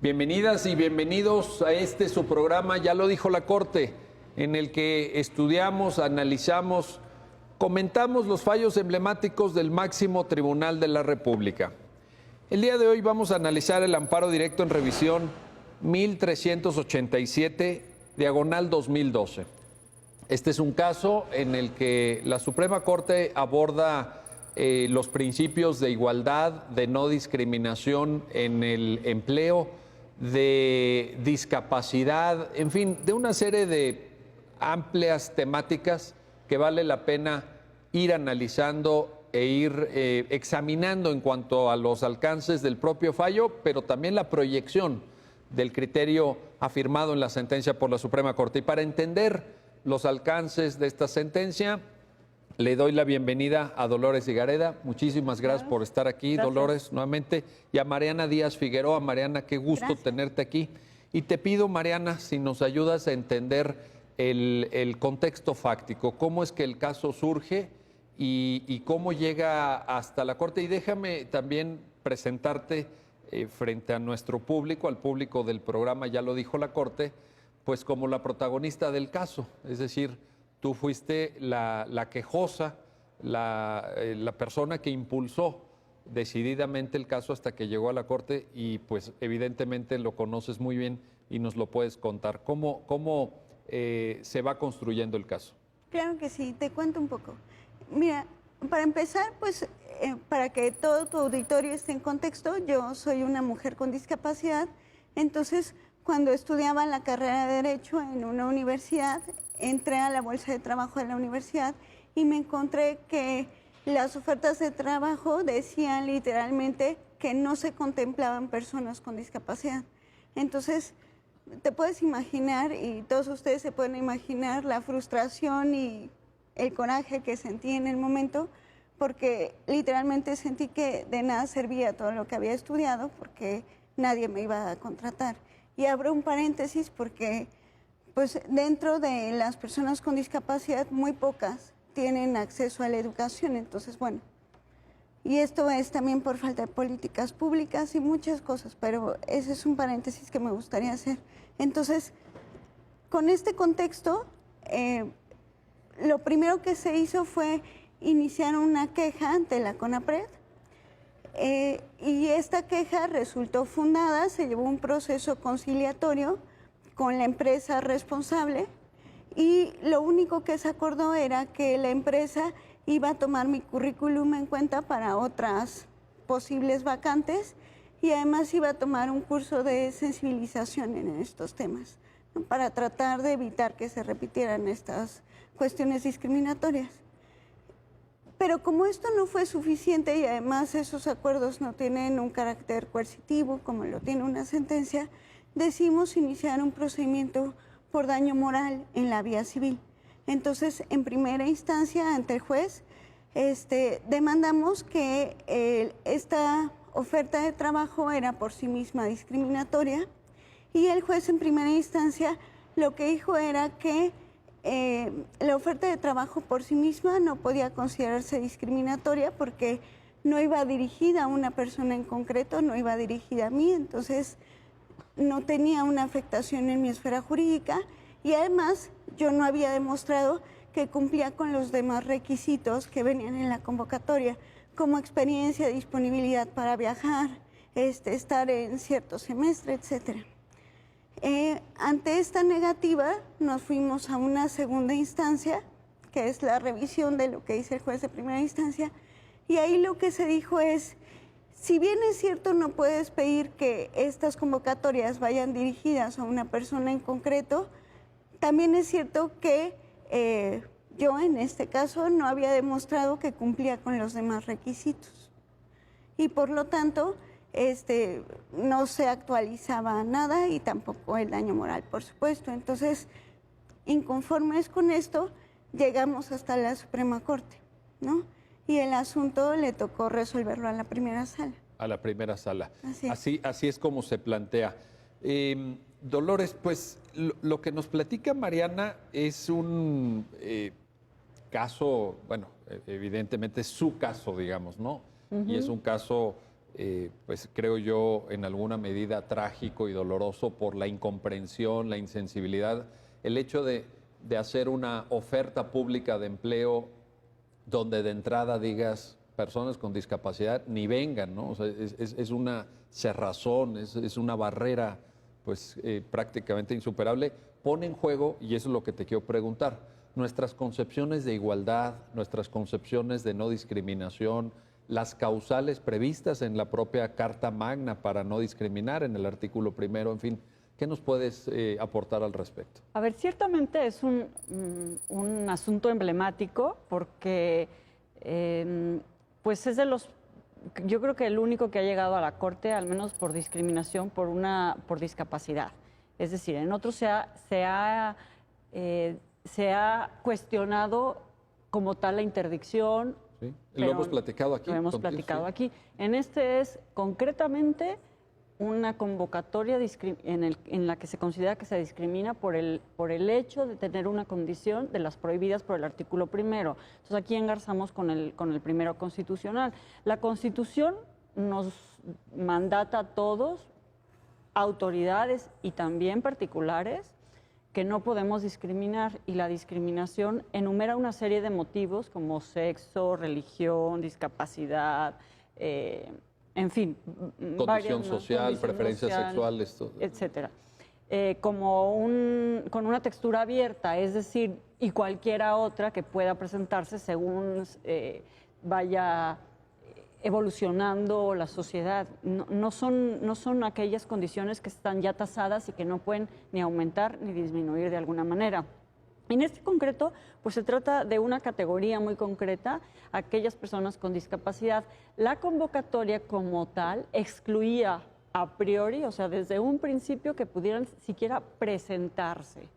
Bienvenidas y bienvenidos a su programa, ya lo dijo la Corte, en el que estudiamos, analizamos, comentamos los fallos emblemáticos del máximo tribunal de la República. El día de hoy vamos a analizar el amparo directo en revisión 1387, diagonal 2012. Este es un caso en el que la Suprema Corte aborda los principios de igualdad, de no discriminación en el empleo, de discapacidad, en fin, de una serie de amplias temáticas que vale la pena ir analizando e ir examinando en cuanto a los alcances del propio fallo, pero también la proyección del criterio afirmado en la sentencia por la Suprema Corte. Y para entender los alcances de esta sentencia, le doy la bienvenida a Dolores Higareda. Muchísimas gracias por estar aquí, Dolores, nuevamente. Y a Mariana Díaz Figueroa. Mariana, qué gusto tenerte aquí. Y te pido, Mariana, si nos ayudas a entender el contexto fáctico, cómo es que el caso surge y cómo llega hasta la Corte. Y déjame también presentarte frente a nuestro público, al público del programa, ya lo dijo la Corte, pues como la protagonista del caso, es decir, tú fuiste la quejosa, la persona que impulsó decididamente el caso hasta que llegó a la Corte y pues evidentemente lo conoces muy bien y nos lo puedes contar. ¿Cómo se va construyendo el caso? Claro que sí, te cuento un poco. Mira, para empezar, pues para que todo tu auditorio esté en contexto, yo soy una mujer con discapacidad, entonces cuando estudiaba la carrera de Derecho en una universidad, entré a la bolsa de trabajo de la universidad y me encontré que las ofertas de trabajo decían literalmente que no se contemplaban personas con discapacidad. Entonces, te puedes imaginar, y todos ustedes se pueden imaginar, la frustración y el coraje que sentí en el momento, porque literalmente sentí que de nada servía todo lo que había estudiado, porque nadie me iba a contratar. Y abro un paréntesis porque pues dentro de las personas con discapacidad muy pocas tienen acceso a la educación, entonces bueno, y esto es también por falta de políticas públicas y muchas cosas, pero ese es un paréntesis que me gustaría hacer. Entonces, con este contexto, lo primero que se hizo fue iniciar una queja ante la CONAPRED, y esta queja resultó fundada, se llevó un proceso conciliatorio con la empresa responsable y lo único que se acordó era que la empresa iba a tomar mi currículum en cuenta para otras posibles vacantes y además iba a tomar un curso de sensibilización en estos temas, ¿no?, para tratar de evitar que se repitieran estas cuestiones discriminatorias. Pero como esto no fue suficiente y además esos acuerdos no tienen un carácter coercitivo como lo tiene una sentencia, decidimos iniciar un procedimiento por daño moral en la vía civil. Entonces, en primera instancia, ante el juez, demandamos que esta oferta de trabajo era por sí misma discriminatoria y el juez en primera instancia lo que dijo era que la oferta de trabajo por sí misma no podía considerarse discriminatoria porque no iba dirigida a una persona en concreto, no iba dirigida a mí, entonces no tenía una afectación en mi esfera jurídica y además yo no había demostrado que cumplía con los demás requisitos que venían en la convocatoria, como experiencia, disponibilidad para viajar, estar en cierto semestre, etcétera. Ante esta negativa nos fuimos a una segunda instancia, que es la revisión de lo que dice el juez de primera instancia, y ahí lo que se dijo es, si bien es cierto no puedes pedir que estas convocatorias vayan dirigidas a una persona en concreto, también es cierto que yo en este caso no había demostrado que cumplía con los demás requisitos y por lo tanto no se actualizaba nada y tampoco el daño moral, por supuesto. Entonces, inconformes con esto, llegamos hasta la Suprema Corte, ¿no? Y el asunto le tocó resolverlo a la primera sala. A la primera sala. Así es como se plantea. Dolores, pues lo que nos platica Mariana es un caso, bueno, evidentemente es su caso, digamos, ¿no? Y es un caso pues creo yo, en alguna medida trágico y doloroso por la incomprensión, la insensibilidad, el hecho de hacer una oferta pública de empleo donde de entrada digas personas con discapacidad ni vengan, ¿no? O sea, es una cerrazón, es una barrera pues prácticamente insuperable. Pone en juego, y eso es lo que te quiero preguntar, nuestras concepciones de igualdad, nuestras concepciones de no discriminación, las causales previstas en la propia Carta Magna para no discriminar en el artículo primero, en fin, ¿qué nos puedes aportar al respecto? A ver, ciertamente es un asunto emblemático porque pues es de los, yo creo que el único que ha llegado a la Corte, al menos por discriminación por discapacidad. Es decir, en otros se ha cuestionado como tal la interdicción. Sí, lo hemos platicado aquí. Lo hemos contigo, platicado sí. aquí. En este es concretamente una convocatoria en la que se considera que se discrimina por el hecho de tener una condición de las prohibidas por el artículo primero. Entonces aquí engarzamos con el primero constitucional. La Constitución nos mandata a todos, autoridades y también particulares, que no podemos discriminar, y la discriminación enumera una serie de motivos como sexo, religión, discapacidad, en fin. Condición social, condición preferencias social, sexuales, todo. etcétera. Con una textura abierta, es decir, y cualquiera otra que pueda presentarse según vaya evolucionando la sociedad. No son aquellas condiciones que están ya tasadas y que no pueden ni aumentar ni disminuir de alguna manera. En este concreto, pues se trata de una categoría muy concreta, aquellas personas con discapacidad. La convocatoria como tal excluía a priori, o sea, desde un principio, que pudieran siquiera presentarse,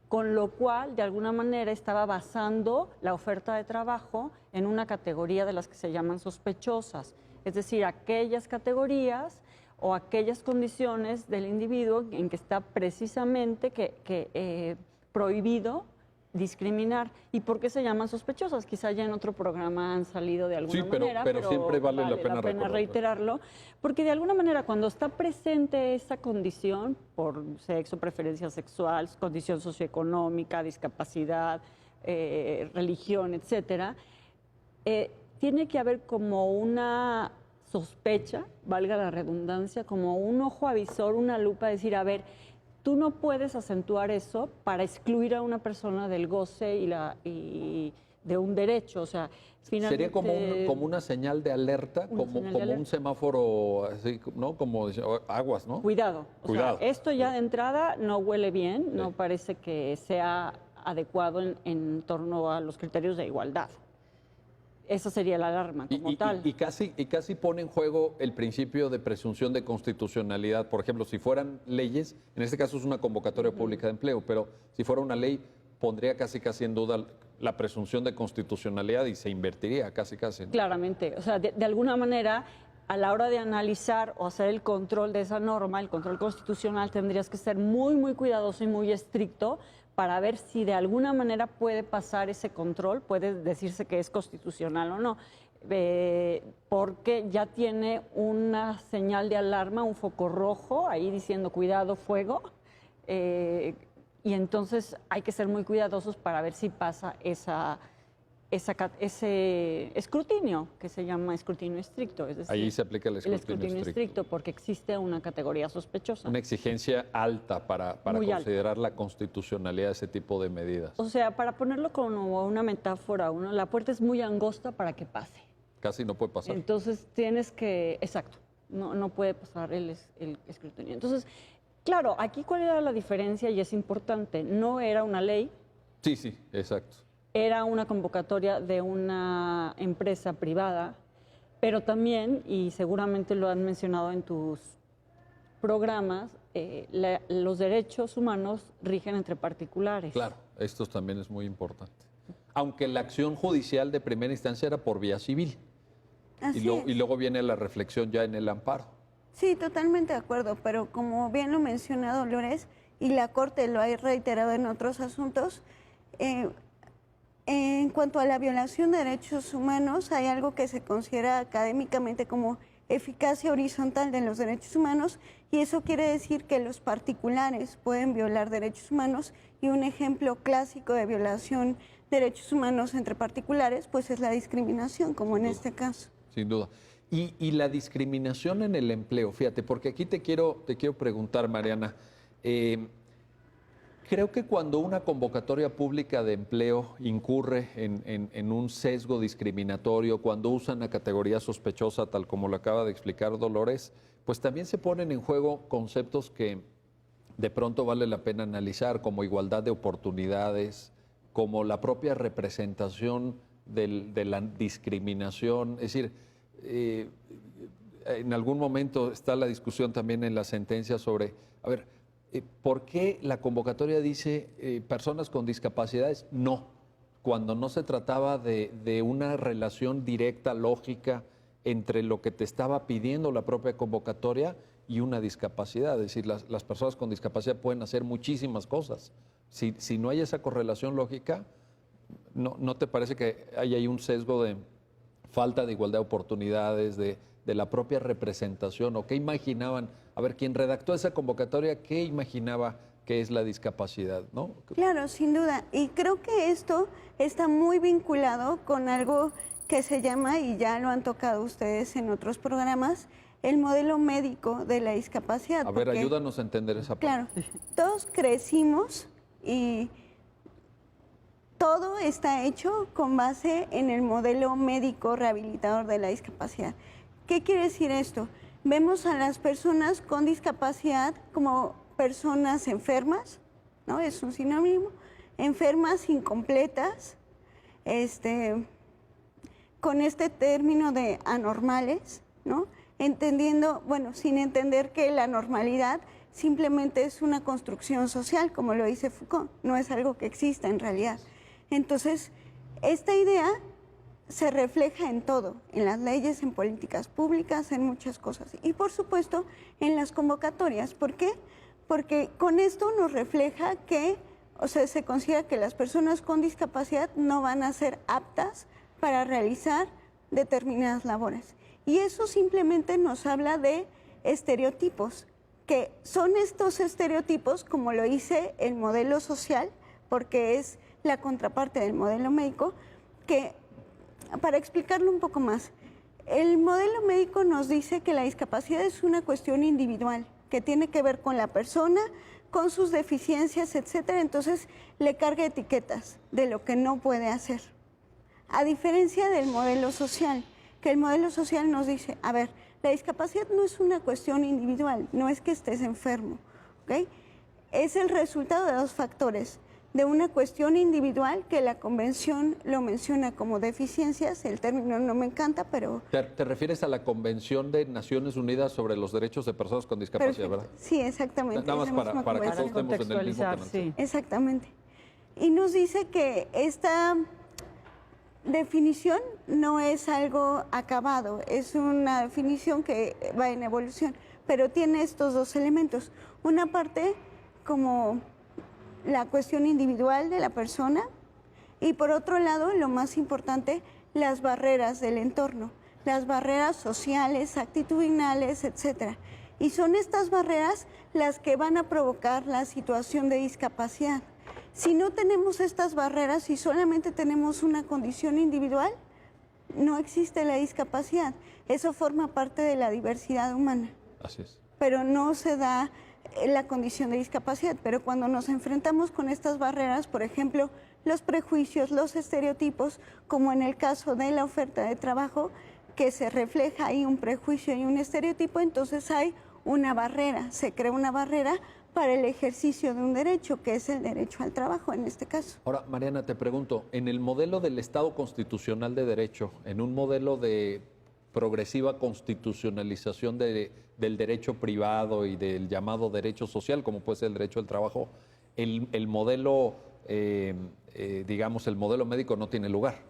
con lo cual, de alguna manera, estaba basando la oferta de trabajo en una categoría de las que se llaman sospechosas, es decir, aquellas categorías o aquellas condiciones del individuo en que está precisamente prohibido discriminar. ¿Y por qué se llaman sospechosas? Quizá ya en otro programa han salido de alguna manera, pero siempre vale la pena reiterarlo, porque de alguna manera cuando está presente esa condición por sexo, preferencia sexual, condición socioeconómica, discapacidad, religión, etcétera, tiene que haber como una sospecha, valga la redundancia, como un ojo avisor, una lupa, decir, a ver, tú no puedes acentuar eso para excluir a una persona del goce y de un derecho. O sea, finalmente, sería como una señal de alerta, como un semáforo, así, ¿no? Como aguas, ¿no? Cuidado. Cuidado. O sea, esto ya de entrada no huele bien, no parece que sea adecuado en torno a los criterios de igualdad. Esa sería la alarma como tal. Y casi pone en juego el principio de presunción de constitucionalidad. Por ejemplo, si fueran leyes, en este caso es una convocatoria pública de empleo, pero si fuera una ley, pondría casi en duda la presunción de constitucionalidad y se invertiría casi. ¿No? Claramente. O sea, de alguna manera, a la hora de analizar o hacer el control de esa norma, el control constitucional, tendrías que ser muy, muy cuidadoso y muy estricto para ver si de alguna manera puede pasar ese control, puede decirse que es constitucional o no, porque ya tiene una señal de alarma, un foco rojo ahí diciendo cuidado, fuego, y entonces hay que ser muy cuidadosos para ver si pasa ese escrutinio, que se llama escrutinio estricto. Es decir, ahí se aplica el escrutinio estricto porque existe una categoría sospechosa. Una exigencia alta para considerar la constitucionalidad de ese tipo de medidas. O sea, para ponerlo como una metáfora, la puerta es muy angosta para que pase. Casi no puede pasar. Entonces tienes que, exacto, no puede pasar el escrutinio. Entonces, claro, aquí cuál era la diferencia y es importante, no era una ley. Sí, exacto. Era una convocatoria de una empresa privada, pero también, y seguramente lo han mencionado en tus programas, los derechos humanos rigen entre particulares. Claro, esto también es muy importante. Aunque la acción judicial de primera instancia era por vía civil. Y luego viene la reflexión ya en el amparo. Sí, totalmente de acuerdo, pero como bien lo menciona Dolores, y la Corte lo ha reiterado en otros asuntos, en cuanto a la violación de derechos humanos, hay algo que se considera académicamente como eficacia horizontal de los derechos humanos, y eso quiere decir que los particulares pueden violar derechos humanos, y un ejemplo clásico de violación de derechos humanos entre particulares pues es la discriminación, como en este caso. Sin duda. Y la discriminación en el empleo, fíjate, porque aquí te quiero preguntar, Mariana, creo que cuando una convocatoria pública de empleo incurre en un sesgo discriminatorio, cuando usan la categoría sospechosa, tal como lo acaba de explicar Dolores, pues también se ponen en juego conceptos que de pronto vale la pena analizar, como igualdad de oportunidades, como la propia representación de la discriminación. Es decir, en algún momento está la discusión también en la sentencia sobre, a ver, ¿por qué la convocatoria dice personas con discapacidades? No, cuando no se trataba de una relación directa, lógica, entre lo que te estaba pidiendo la propia convocatoria y una discapacidad. Es decir, las personas con discapacidad pueden hacer muchísimas cosas. Si no hay esa correlación lógica, ¿no te parece que hay ahí un sesgo de falta de igualdad de oportunidades, de la propia representación? ¿O qué imaginaban? A ver, quien redactó esa convocatoria, ¿qué imaginaba que es la discapacidad, no? Claro, sin duda. Y creo que esto está muy vinculado con algo que se llama, y ya lo han tocado ustedes en otros programas, el modelo médico de la discapacidad. A ver, ayúdanos a entender esa parte. Claro, todos crecimos y todo está hecho con base en el modelo médico rehabilitador de la discapacidad. ¿Qué quiere decir esto? Vemos a las personas con discapacidad como personas enfermas, ¿no? Es un sinónimo, enfermas, incompletas, con este término de anormales, ¿no? Entendiendo, bueno, sin entender que la normalidad simplemente es una construcción social, como lo dice Foucault, no es algo que exista en realidad. Entonces, esta idea se refleja en todo, en las leyes, en políticas públicas, en muchas cosas. Y por supuesto, en las convocatorias. ¿Por qué? Porque con esto nos refleja que, o sea, se considera que las personas con discapacidad no van a ser aptas para realizar determinadas labores. Y eso simplemente nos habla de estereotipos, que son estos estereotipos, como lo dice el modelo social, porque es la contraparte del modelo médico, que, para explicarlo un poco más, el modelo médico nos dice que la discapacidad es una cuestión individual, que tiene que ver con la persona, con sus deficiencias, etcétera. Entonces le carga etiquetas de lo que no puede hacer. A diferencia del modelo social, que el modelo social nos dice, a ver, la discapacidad no es una cuestión individual, no es que estés enfermo, ¿ok? Es el resultado de dos factores, de una cuestión individual que la Convención lo menciona como deficiencias, el término no me encanta, pero... ¿Te refieres a la Convención de Naciones Unidas sobre los Derechos de Personas con Discapacidad, Perfecto. ¿verdad? Sí, exactamente. Nada más para que todos estemos en el mismo canal. Sí. Exactamente. Y nos dice que esta definición no es algo acabado, es una definición que va en evolución, pero tiene estos dos elementos. Una parte como la cuestión individual de la persona y por otro lado, lo más importante, las barreras del entorno, las barreras sociales, actitudinales, etcétera. Y son estas barreras las que van a provocar la situación de discapacidad. Si no tenemos estas barreras y solamente tenemos una condición individual, no existe la discapacidad. Eso forma parte de la diversidad humana. Así es. Pero no se da la condición de discapacidad. Pero cuando nos enfrentamos con estas barreras, por ejemplo, los prejuicios, los estereotipos, como en el caso de la oferta de trabajo, que se refleja ahí un prejuicio y un estereotipo, entonces hay una barrera, se crea una barrera para el ejercicio de un derecho, que es el derecho al trabajo en este caso. Ahora, Mariana, te pregunto, en el modelo del Estado constitucional de derecho, en un modelo de progresiva constitucionalización del derecho privado y del llamado derecho social, como puede ser el derecho al trabajo, el modelo, digamos, el modelo médico no tiene lugar.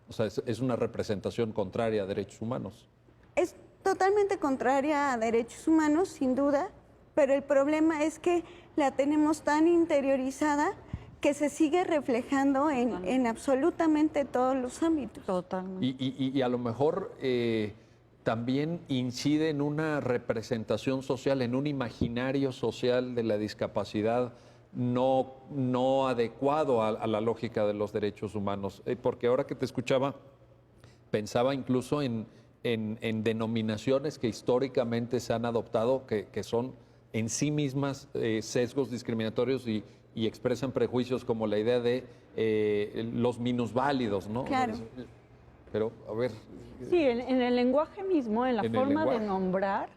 O sea, es una representación contraria a derechos humanos. Es totalmente contraria a derechos humanos, sin duda, pero el problema es que la tenemos tan interiorizada que se sigue reflejando en absolutamente todos los ámbitos. Totalmente. Y a lo mejor también incide en una representación social, en un imaginario social de la discapacidad no adecuado a la lógica de los derechos humanos. Porque ahora que te escuchaba, pensaba incluso en denominaciones que históricamente se han adoptado, que son en sí mismas sesgos discriminatorios y expresan prejuicios, como la idea de los minusválidos, ¿no? Claro. Pero, a ver... Sí, en el lenguaje mismo, en la En el forma de lenguaje. nombrar,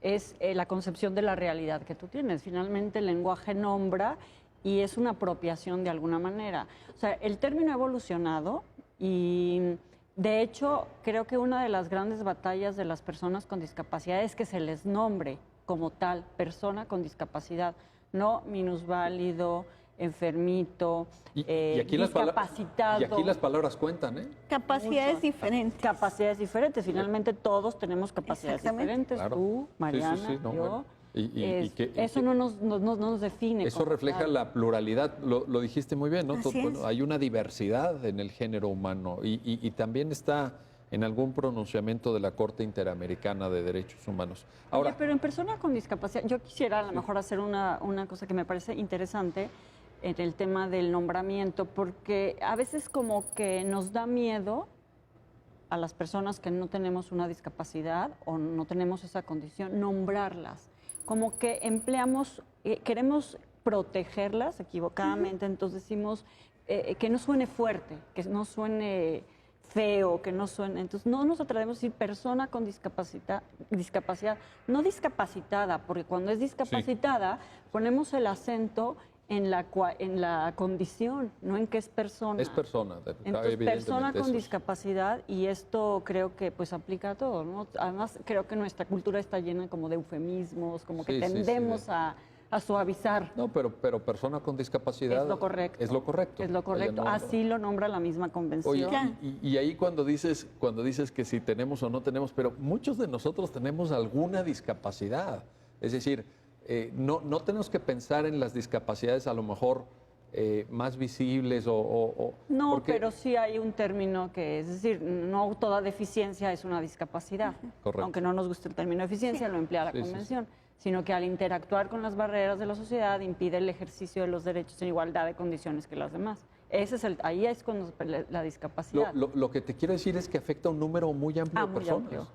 es la concepción de la realidad que tú tienes. Finalmente el lenguaje nombra y es una apropiación de alguna manera. O sea, el término ha evolucionado y de hecho creo que una de las grandes batallas de las personas con discapacidad es que se les nombre como tal, persona con discapacidad, no minusválido, enfermito, aquí discapacitado. y aquí las palabras cuentan, ¿eh? Capacidades Mucho. diferentes. Capacidades diferentes. Finalmente todos tenemos capacidades Exactamente. diferentes. Claro. Tú, Sí, Mariana, sí, no, yo. bueno. Y Eso no nos define. Eso como refleja tal. la pluralidad, lo dijiste muy bien, ¿no? Así es. Bueno, hay una diversidad en el género humano y también está en algún pronunciamiento de la Corte Interamericana de Derechos Humanos. Ahora, Oye, pero en persona con discapacidad, yo quisiera a lo mejor hacer una cosa que me parece interesante en el tema del nombramiento, porque a veces como que nos da miedo a las personas que no tenemos una discapacidad o no tenemos esa condición, nombrarlas. Como que empleamos, queremos protegerlas equivocadamente, entonces decimos que no suene fuerte, que no suene feo, que no suene. Entonces no nos atrevemos a decir persona con discapacidad, no discapacitada, porque cuando es discapacitada ponemos el acento en la condición, no en que es persona. es persona. Entonces, persona evidentemente, con eso es- discapacidad, y esto creo que pues aplica a todo, ¿no? Además, creo que nuestra cultura está llena como de eufemismos, como que Sí, sí, sí, tendemos sí. a suavizar. No, pero persona con discapacidad... Es lo correcto. Es lo correcto. Es lo correcto. Vaya, no, Así lo nombra la misma convención. Oye, Claro. y ahí cuando dices que si tenemos o no tenemos, pero muchos de nosotros tenemos alguna discapacidad. Es decir, no tenemos que pensar en las discapacidades a lo mejor más visibles No, porque- pero sí hay un término que es decir, no toda deficiencia es una discapacidad. Correcto. Aunque no nos guste el término deficiencia, lo emplea la Sí, sí, sí. convención. Sino que al interactuar con las barreras de la sociedad impide el ejercicio de los derechos en igualdad de condiciones que las demás. Ahí es cuando la discapacidad. Lo que te quiero decir es que afecta a un número muy amplio de muy personas. amplio.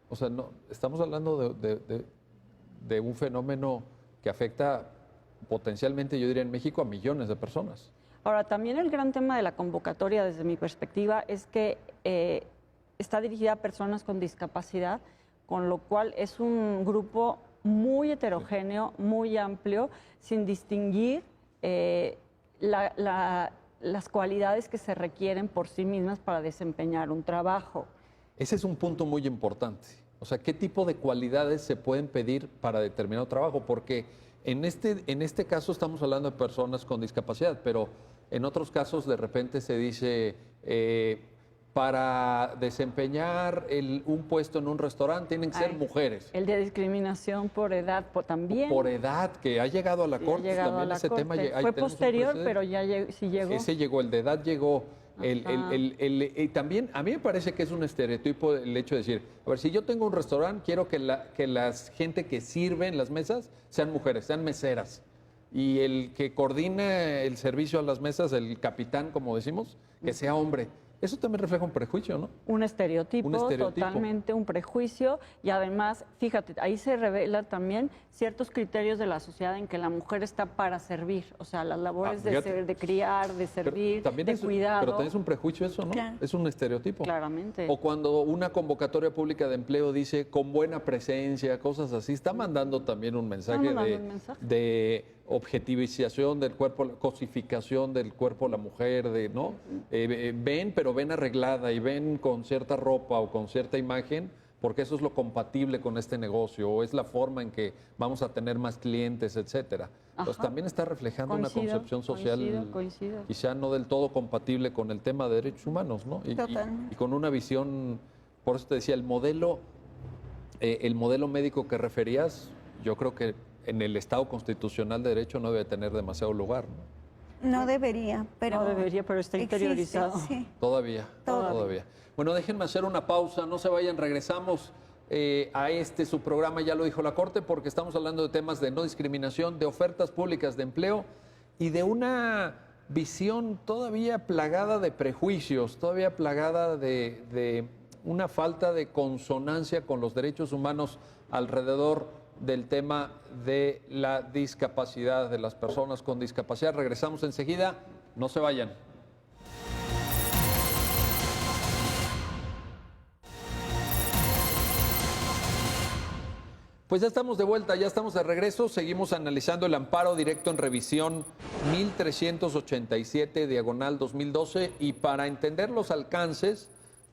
O sea, no, estamos hablando de un fenómeno que afecta potencialmente, yo diría en México, a millones de personas. Ahora, también el gran tema de la convocatoria, desde mi perspectiva, es que está dirigida a personas con discapacidad, con lo cual es un grupo muy heterogéneo, muy amplio, sin distinguir las cualidades que se requieren por sí mismas para desempeñar un trabajo. Ese es un punto muy importante. O sea, ¿qué tipo de cualidades se pueden pedir para determinado trabajo? Porque en este caso estamos hablando de personas con discapacidad, pero en otros casos de repente se dice, para desempeñar un puesto en un restaurante tienen que ser Ay, mujeres. El de discriminación por edad también. Por edad, que ha llegado a la Sí, ha Corte. llegado También a la ese Corte. tema. Ahí Fue tenemos un posterior, precedente. pero ya sí llegó. Ese llegó, el de edad llegó. Y también a mí me parece que es un estereotipo el hecho de decir, a ver, si yo tengo un restaurante, quiero que la gente que sirve en las mesas sean mujeres, sean meseras. Y el que coordina el servicio a las mesas, el capitán, como decimos, que sea hombre. Eso también refleja un prejuicio, ¿no? Un estereotipo, totalmente un prejuicio, y además, fíjate, ahí se revela también ciertos criterios de la sociedad en que la mujer está para servir, o sea, las labores fíjate. de criar, de servir, de cuidado. Pero también es un prejuicio eso, ¿no? Claro. Es un estereotipo. Claramente. O cuando una convocatoria pública de empleo dice con buena presencia, cosas así, está mandando también un mensaje, mandando un mensaje. de objetivización del cuerpo, cosificación del cuerpo de la mujer, ¿no? Ven, pero ven arreglada y ven con cierta ropa o con cierta imagen, porque eso es lo compatible con este negocio, o es la forma en que vamos a tener más clientes, etcétera. Entonces Ajá. también está reflejando Coincido, una concepción social coincido. quizá no del todo compatible con el tema de derechos humanos, ¿no? Totalmente. Y con una visión, por eso te decía, el modelo médico que referías, yo creo que en el Estado constitucional de derecho no debe tener demasiado lugar, ¿no? No debería, pero... No debería, pero está existe, interiorizado. sí. Todavía. Todavía. Bueno, déjenme hacer una pausa, no se vayan, regresamos a su programa, ya lo dijo la Corte, porque estamos hablando de temas de no discriminación, de ofertas públicas de empleo y de una visión todavía plagada de prejuicios, todavía plagada de una falta de consonancia con los derechos humanos alrededor del tema de la discapacidad, de las personas con discapacidad. Regresamos enseguida, no se vayan. Pues ya estamos de vuelta, ya estamos de regreso. Seguimos analizando el amparo directo en revisión 1387 /2012 y para entender los alcances,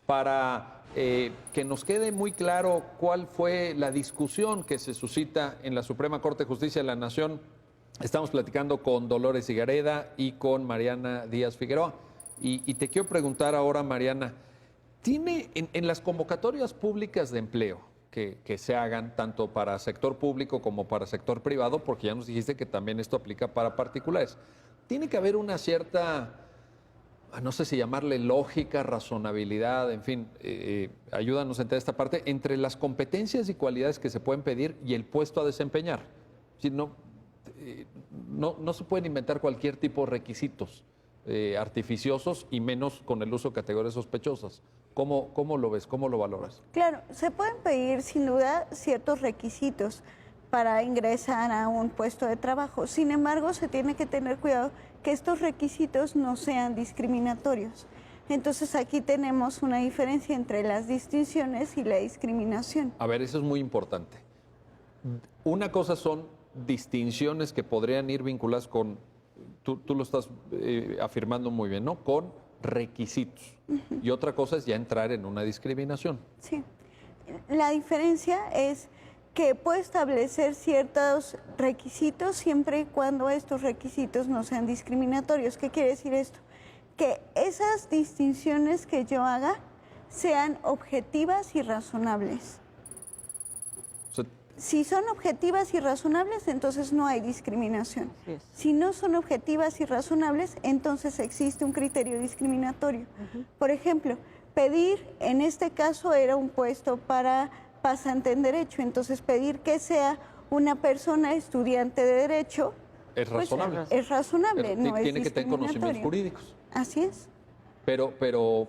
para que nos quede muy claro cuál fue la discusión que se suscita en la Suprema Corte de Justicia de la Nación, estamos platicando con Dolores Higareda y con Mariana Díaz Figueroa. Y te quiero preguntar ahora, Mariana, ¿tiene en las convocatorias públicas de empleo que se hagan tanto para sector público como para sector privado, porque ya nos dijiste que también esto aplica para particulares, tiene que haber una cierta, no sé si llamarle lógica, razonabilidad, en fin, ayúdanos a entender esta parte, entre las competencias y cualidades que se pueden pedir y el puesto a desempeñar? Si no se pueden inventar cualquier tipo de requisitos artificiosos y menos con el uso de categorías sospechosas. ¿Cómo lo ves? ¿Cómo lo valoras? Claro, se pueden pedir sin duda ciertos requisitos para ingresar a un puesto de trabajo. Sin embargo, se tiene que tener cuidado que estos requisitos no sean discriminatorios. Entonces aquí tenemos una diferencia entre las distinciones y la discriminación. A ver, eso es muy importante. Una cosa son distinciones que podrían ir vinculadas con, tú lo estás afirmando muy bien, ¿no? Con requisitos. Y otra cosa es ya entrar en una discriminación. Sí. La diferencia es que puede establecer ciertos requisitos siempre y cuando estos requisitos no sean discriminatorios. ¿Qué quiere decir esto? Que esas distinciones que yo haga sean objetivas y razonables. Si son objetivas y razonables, entonces no hay discriminación. Si no son objetivas y razonables, entonces existe un criterio discriminatorio. Por ejemplo, pedir, en este caso era un puesto para pasante en Derecho, entonces pedir que sea una persona estudiante de Derecho... Es razonable. Pues, es razonable, no es tiene que tener conocimientos jurídicos. Así es. Pero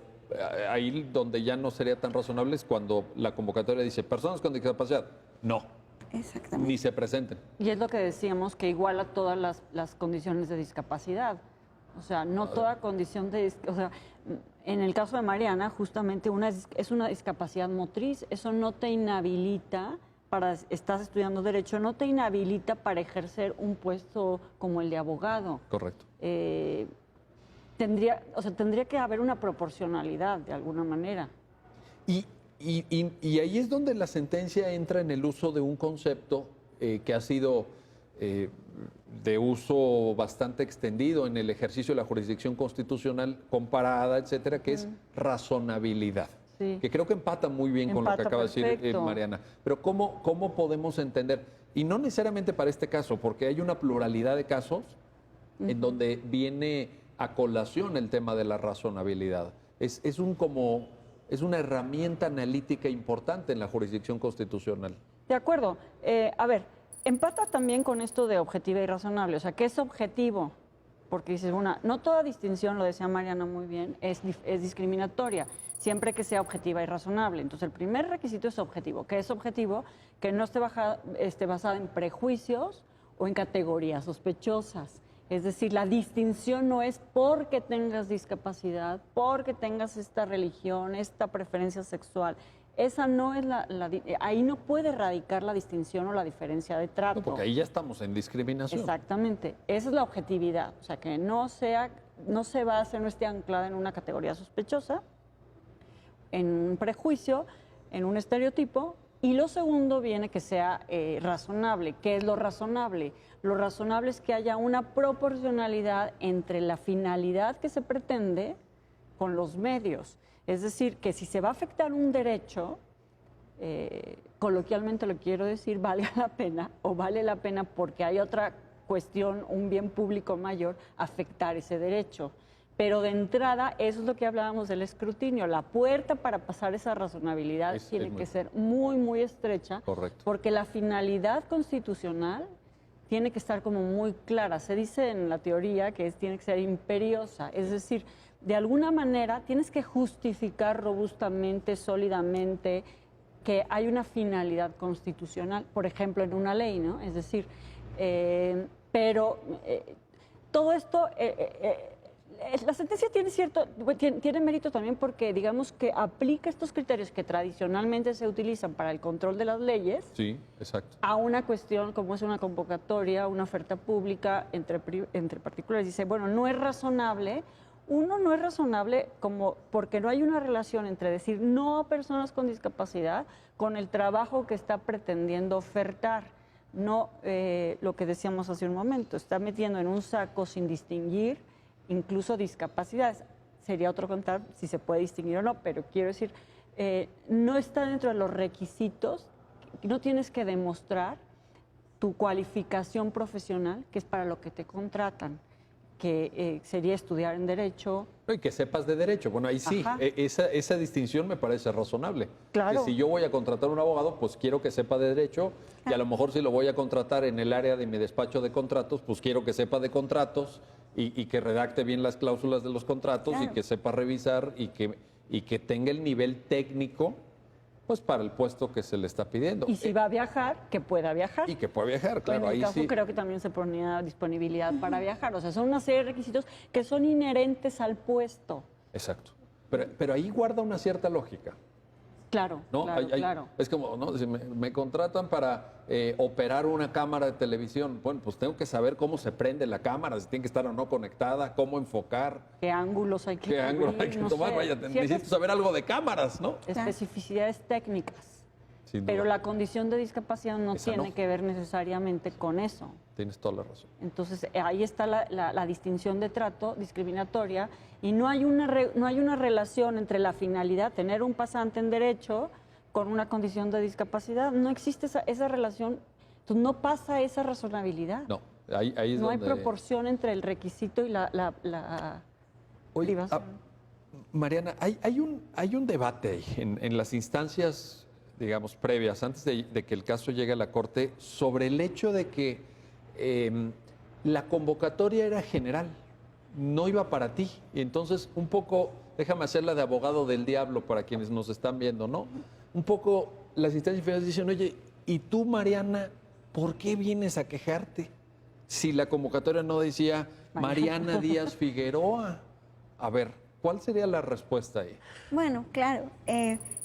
ahí donde ya no sería tan razonable es cuando la convocatoria dice personas con discapacidad. No. Exactamente. Ni se presenten. Y es lo que decíamos, que iguala todas las condiciones de discapacidad. O sea, no toda condición de... O sea, en el caso de Mariana, justamente es una discapacidad motriz. Eso no te inhabilita estás estudiando Derecho, no te inhabilita para ejercer un puesto como el de abogado. Correcto. Tendría que haber una proporcionalidad de alguna manera. Y ahí es donde la sentencia entra en el uso de un concepto que ha sido de uso bastante extendido en el ejercicio de la jurisdicción constitucional comparada, etcétera, que es razonabilidad. Sí. Que creo que empata muy bien con lo que acaba de decir Mariana. Pero ¿cómo podemos entender? Y no necesariamente para este caso, porque hay una pluralidad de casos en donde viene a colación el tema de la razonabilidad. Es una herramienta analítica importante en la jurisdicción constitucional. De acuerdo. A ver, empata también con esto de objetiva y razonable. O sea, ¿qué es objetivo? Porque dices, no toda distinción, lo decía Mariana muy bien, es discriminatoria, siempre que sea objetiva y razonable. Entonces, el primer requisito es objetivo. ¿Qué es objetivo? Que no esté basado en prejuicios o en categorías sospechosas. Es decir, la distinción no es porque tengas discapacidad, porque tengas esta religión, esta preferencia sexual. Esa no es ahí no puede radicar la distinción o la diferencia de trato. No, porque ahí ya estamos en discriminación. Exactamente. Esa es la objetividad. O sea, que no se base, no esté anclada en una categoría sospechosa, en un prejuicio, en un estereotipo. Y lo segundo viene que sea razonable. ¿Qué es lo razonable? Lo razonable es que haya una proporcionalidad entre la finalidad que se pretende con los medios. Es decir, que si se va a afectar un derecho, coloquialmente lo quiero decir, valga la pena o vale la pena porque hay otra cuestión, un bien público mayor, afectar ese derecho. Pero de entrada, eso es lo que hablábamos del escrutinio. La puerta para pasar esa razonabilidad tiene que ser muy, muy estrecha. Correcto. Porque la finalidad constitucional tiene que estar como muy clara. Se dice en la teoría que tiene que ser imperiosa. Es decir, de alguna manera tienes que justificar robustamente, sólidamente, que hay una finalidad constitucional, por ejemplo, en una ley, ¿no? Es decir, todo esto... la sentencia tiene mérito también porque, digamos, que aplica estos criterios que tradicionalmente se utilizan para el control de las leyes. Sí, exacto. A una cuestión como es una convocatoria, una oferta pública entre particulares. Dice, bueno, no es razonable. Uno, no es razonable como porque no hay una relación entre decir no a personas con discapacidad con el trabajo que está pretendiendo ofertar. No lo que decíamos hace un momento, está metiendo en un saco sin distinguir incluso discapacidades. Sería otro contar si se puede distinguir o no, pero quiero decir, no está dentro de los requisitos, no tienes que demostrar tu cualificación profesional, que es para lo que te contratan, que sería estudiar en Derecho. No, y que sepas de Derecho. Bueno, ahí sí, esa distinción me parece razonable. Claro. Que si yo voy a contratar a un abogado, pues quiero que sepa de Derecho, y a lo mejor si lo voy a contratar en el área de mi despacho de contratos, pues quiero que sepa de contratos y que redacte bien las cláusulas de los contratos y que sepa revisar y que tenga el nivel técnico pues para el puesto que se le está pidiendo. Y si va a viajar, que pueda viajar. Y que pueda viajar, claro. En el caso creo que también se ponía disponibilidad para viajar. O sea, son una serie de requisitos que son inherentes al puesto. Exacto. Pero ahí guarda una cierta lógica. Claro, ¿no? claro. Es como, ¿no? Si me contratan para operar una cámara de televisión, bueno, pues tengo que saber cómo se prende la cámara, si tiene que estar o no conectada, cómo enfocar. ¿Qué ángulos hay que ¿Qué ángulo hay que tomar? Vaya, necesito saber algo de cámaras, ¿no? Especificidades técnicas. Sin duda. Pero la condición de discapacidad no tiene que ver necesariamente con eso. Tienes toda la razón. Entonces, ahí está la distinción de trato discriminatoria y no hay una relación entre la finalidad, tener un pasante en Derecho, con una condición de discapacidad. No existe esa relación, entonces no pasa esa razonabilidad. No, ahí es no donde... hay proporción entre el requisito y la privación. Mariana, hay un debate ahí en las instancias, digamos, previas, antes de que el caso llegue a la Corte, sobre el hecho de que la convocatoria era general, no iba para ti. Y entonces, un poco, déjame hacerla de abogado del diablo para quienes nos están viendo, ¿no? Un poco las instancias finales dicen, oye, ¿y tú, Mariana, por qué vienes a quejarte? Si la convocatoria no decía Mariana Díaz Figueroa. A ver, ¿cuál sería la respuesta ahí? Bueno, claro.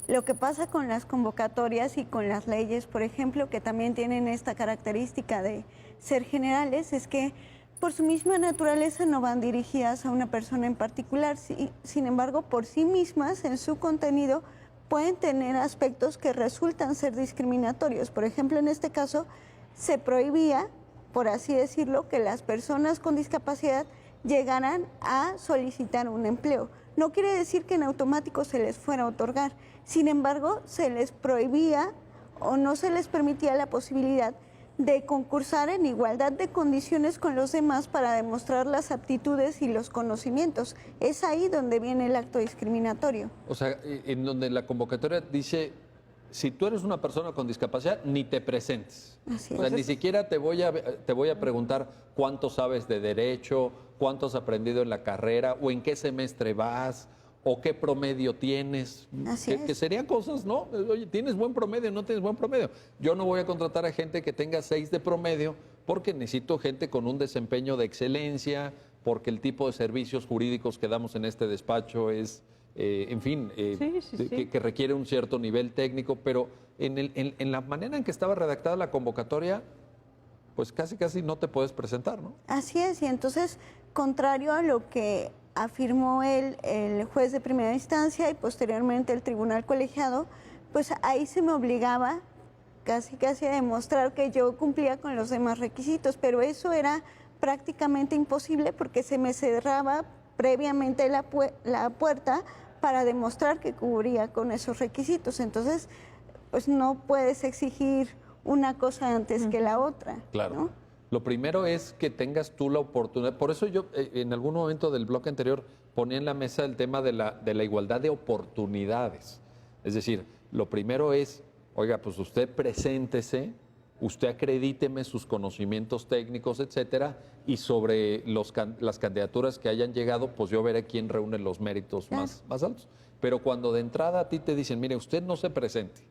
Lo que pasa con las convocatorias y con las leyes, por ejemplo, que también tienen esta característica de ser generales, es que por su misma naturaleza no van dirigidas a una persona en particular. Sin embargo, por sí mismas, en su contenido, pueden tener aspectos que resultan ser discriminatorios. Por ejemplo, en este caso, se prohibía, por así decirlo, que las personas con discapacidad llegaran a solicitar un empleo. No quiere decir que en automático se les fuera a otorgar. Sin embargo, se les prohibía o no se les permitía la posibilidad de concursar en igualdad de condiciones con los demás para demostrar las aptitudes y los conocimientos. Es ahí donde viene el acto discriminatorio. O sea, en donde la convocatoria dice, si tú eres una persona con discapacidad, ni te presentes. Así o sea, es. ni siquiera te voy a preguntar cuánto sabes de Derecho, cuánto has aprendido en la carrera, o en qué semestre vas, o qué promedio tienes. Así es. Que serían cosas, ¿no? Oye, ¿tienes buen promedio? ¿No tienes buen promedio? Yo no voy a contratar a gente que tenga 6 de promedio porque necesito gente con un desempeño de excelencia, porque el tipo de servicios jurídicos que damos en este despacho es, en fin, que requiere un cierto nivel técnico, pero en la manera en que estaba redactada la convocatoria, pues casi no te puedes presentar, ¿no? Así es, y entonces, contrario a lo que afirmó el juez de primera instancia y posteriormente el tribunal colegiado, pues ahí se me obligaba casi a demostrar que yo cumplía con los demás requisitos, pero eso era prácticamente imposible porque se me cerraba previamente la puerta para demostrar que cubría con esos requisitos. Entonces, pues no puedes exigir una cosa antes que la otra. Claro. ¿no? Lo primero es que tengas tú la oportunidad. Por eso yo en algún momento del bloque anterior ponía en la mesa el tema de la igualdad de oportunidades. Es decir, lo primero es, oiga, pues usted preséntese, usted acredíteme sus conocimientos técnicos, etcétera, y sobre las candidaturas que hayan llegado, pues yo veré quién reúne los méritos más altos. Pero cuando de entrada a ti te dicen, mire, usted no se presente,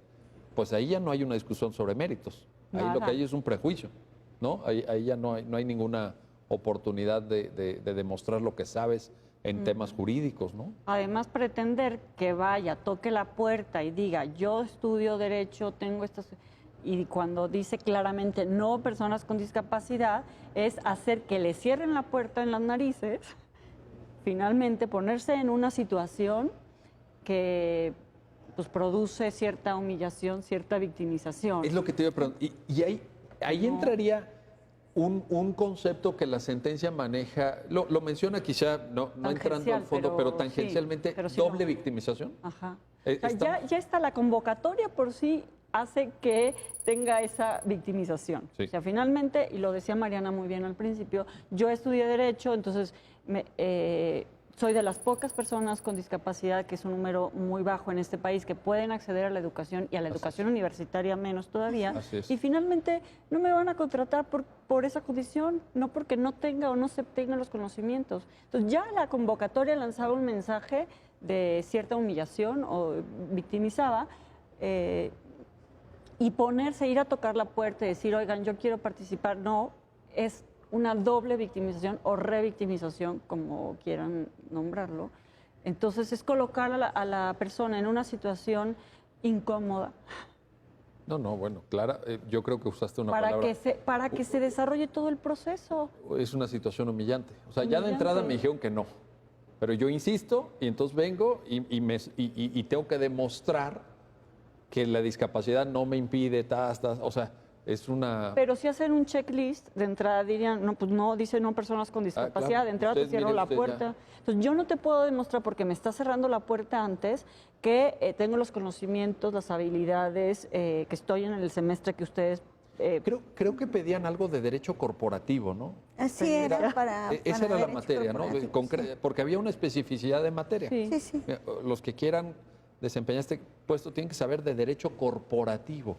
pues ahí ya no hay una discusión sobre méritos. Ahí lo que hay es un prejuicio, ¿no? Ahí ya no hay ninguna oportunidad de demostrar lo que sabes en temas jurídicos, ¿no? Además, pretender que vaya, toque la puerta y diga, yo estudio Derecho, tengo estas... Y cuando dice claramente no personas con discapacidad, es hacer que le cierren la puerta en las narices, finalmente ponerse en una situación que pues, produce cierta humillación, cierta victimización. Es lo que te iba a preguntar. Y ahí entraría un concepto que la sentencia maneja, lo menciona quizá, no entrando al fondo, pero tangencialmente, sí, pero sí doble no. victimización. Ajá. O sea, ya está la convocatoria por sí hace que tenga esa victimización. Sí. O sea, finalmente, y lo decía Mariana muy bien al principio, yo estudié Derecho, entonces soy de las pocas personas con discapacidad, que es un número muy bajo en este país, que pueden acceder a la educación y a la educación universitaria menos todavía. Así es. Y finalmente no me van a contratar por esa condición, no porque no tenga o no se tengan los conocimientos. Entonces ya la convocatoria lanzaba un mensaje de cierta humillación o victimizaba, y ponerse, ir a tocar la puerta y decir, oigan, yo quiero participar, no, es una doble victimización o revictimización, como quieran nombrarlo. Entonces es colocar a la persona en una situación incómoda. No, bueno, Clara, yo creo que usaste una para palabra. Para que se desarrolle todo el proceso. Es una situación humillante. O sea, ya de Humillante. entrada me dijeron que no. Pero yo insisto y entonces vengo y tengo que demostrar que la discapacidad no me impide, o sea, es una... Pero si hacen un checklist, de entrada dirían, no, pues no, dice no personas con discapacidad, claro. de entrada Usted, te cierro mire, la usted puerta. Entonces yo no te puedo demostrar, porque me está cerrando la puerta antes, que tengo los conocimientos, las habilidades, que estoy en el semestre que ustedes... Creo que pedían algo de derecho corporativo, ¿no? Así era Esa era la derecho materia, ¿no? corporativo, sí. Porque había una especificidad de materia. Sí. Sí. Los que quieran desempeñar este puesto tienen que saber de derecho corporativo.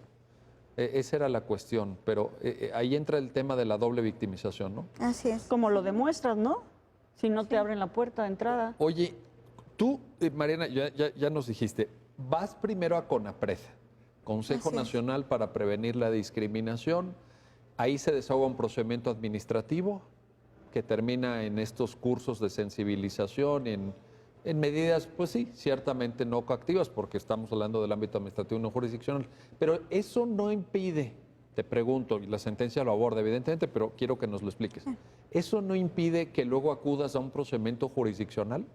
Esa era la cuestión, pero ahí entra el tema de la doble victimización, ¿no? Así es. Como lo demuestras, ¿no? Si no te abren la puerta de entrada. Oye, tú, Mariana, ya nos dijiste, vas primero a CONAPRED, Consejo Así es. Nacional para Prevenir la Discriminación. Ahí se desahoga un procedimiento administrativo que termina en estos cursos de sensibilización, en medidas, pues sí, ciertamente no coactivas, porque estamos hablando del ámbito administrativo no jurisdiccional. Pero eso no impide, te pregunto, y la sentencia lo aborda evidentemente, pero quiero que nos lo expliques. ¿Eso no impide que luego acudas a un procedimiento jurisdiccional?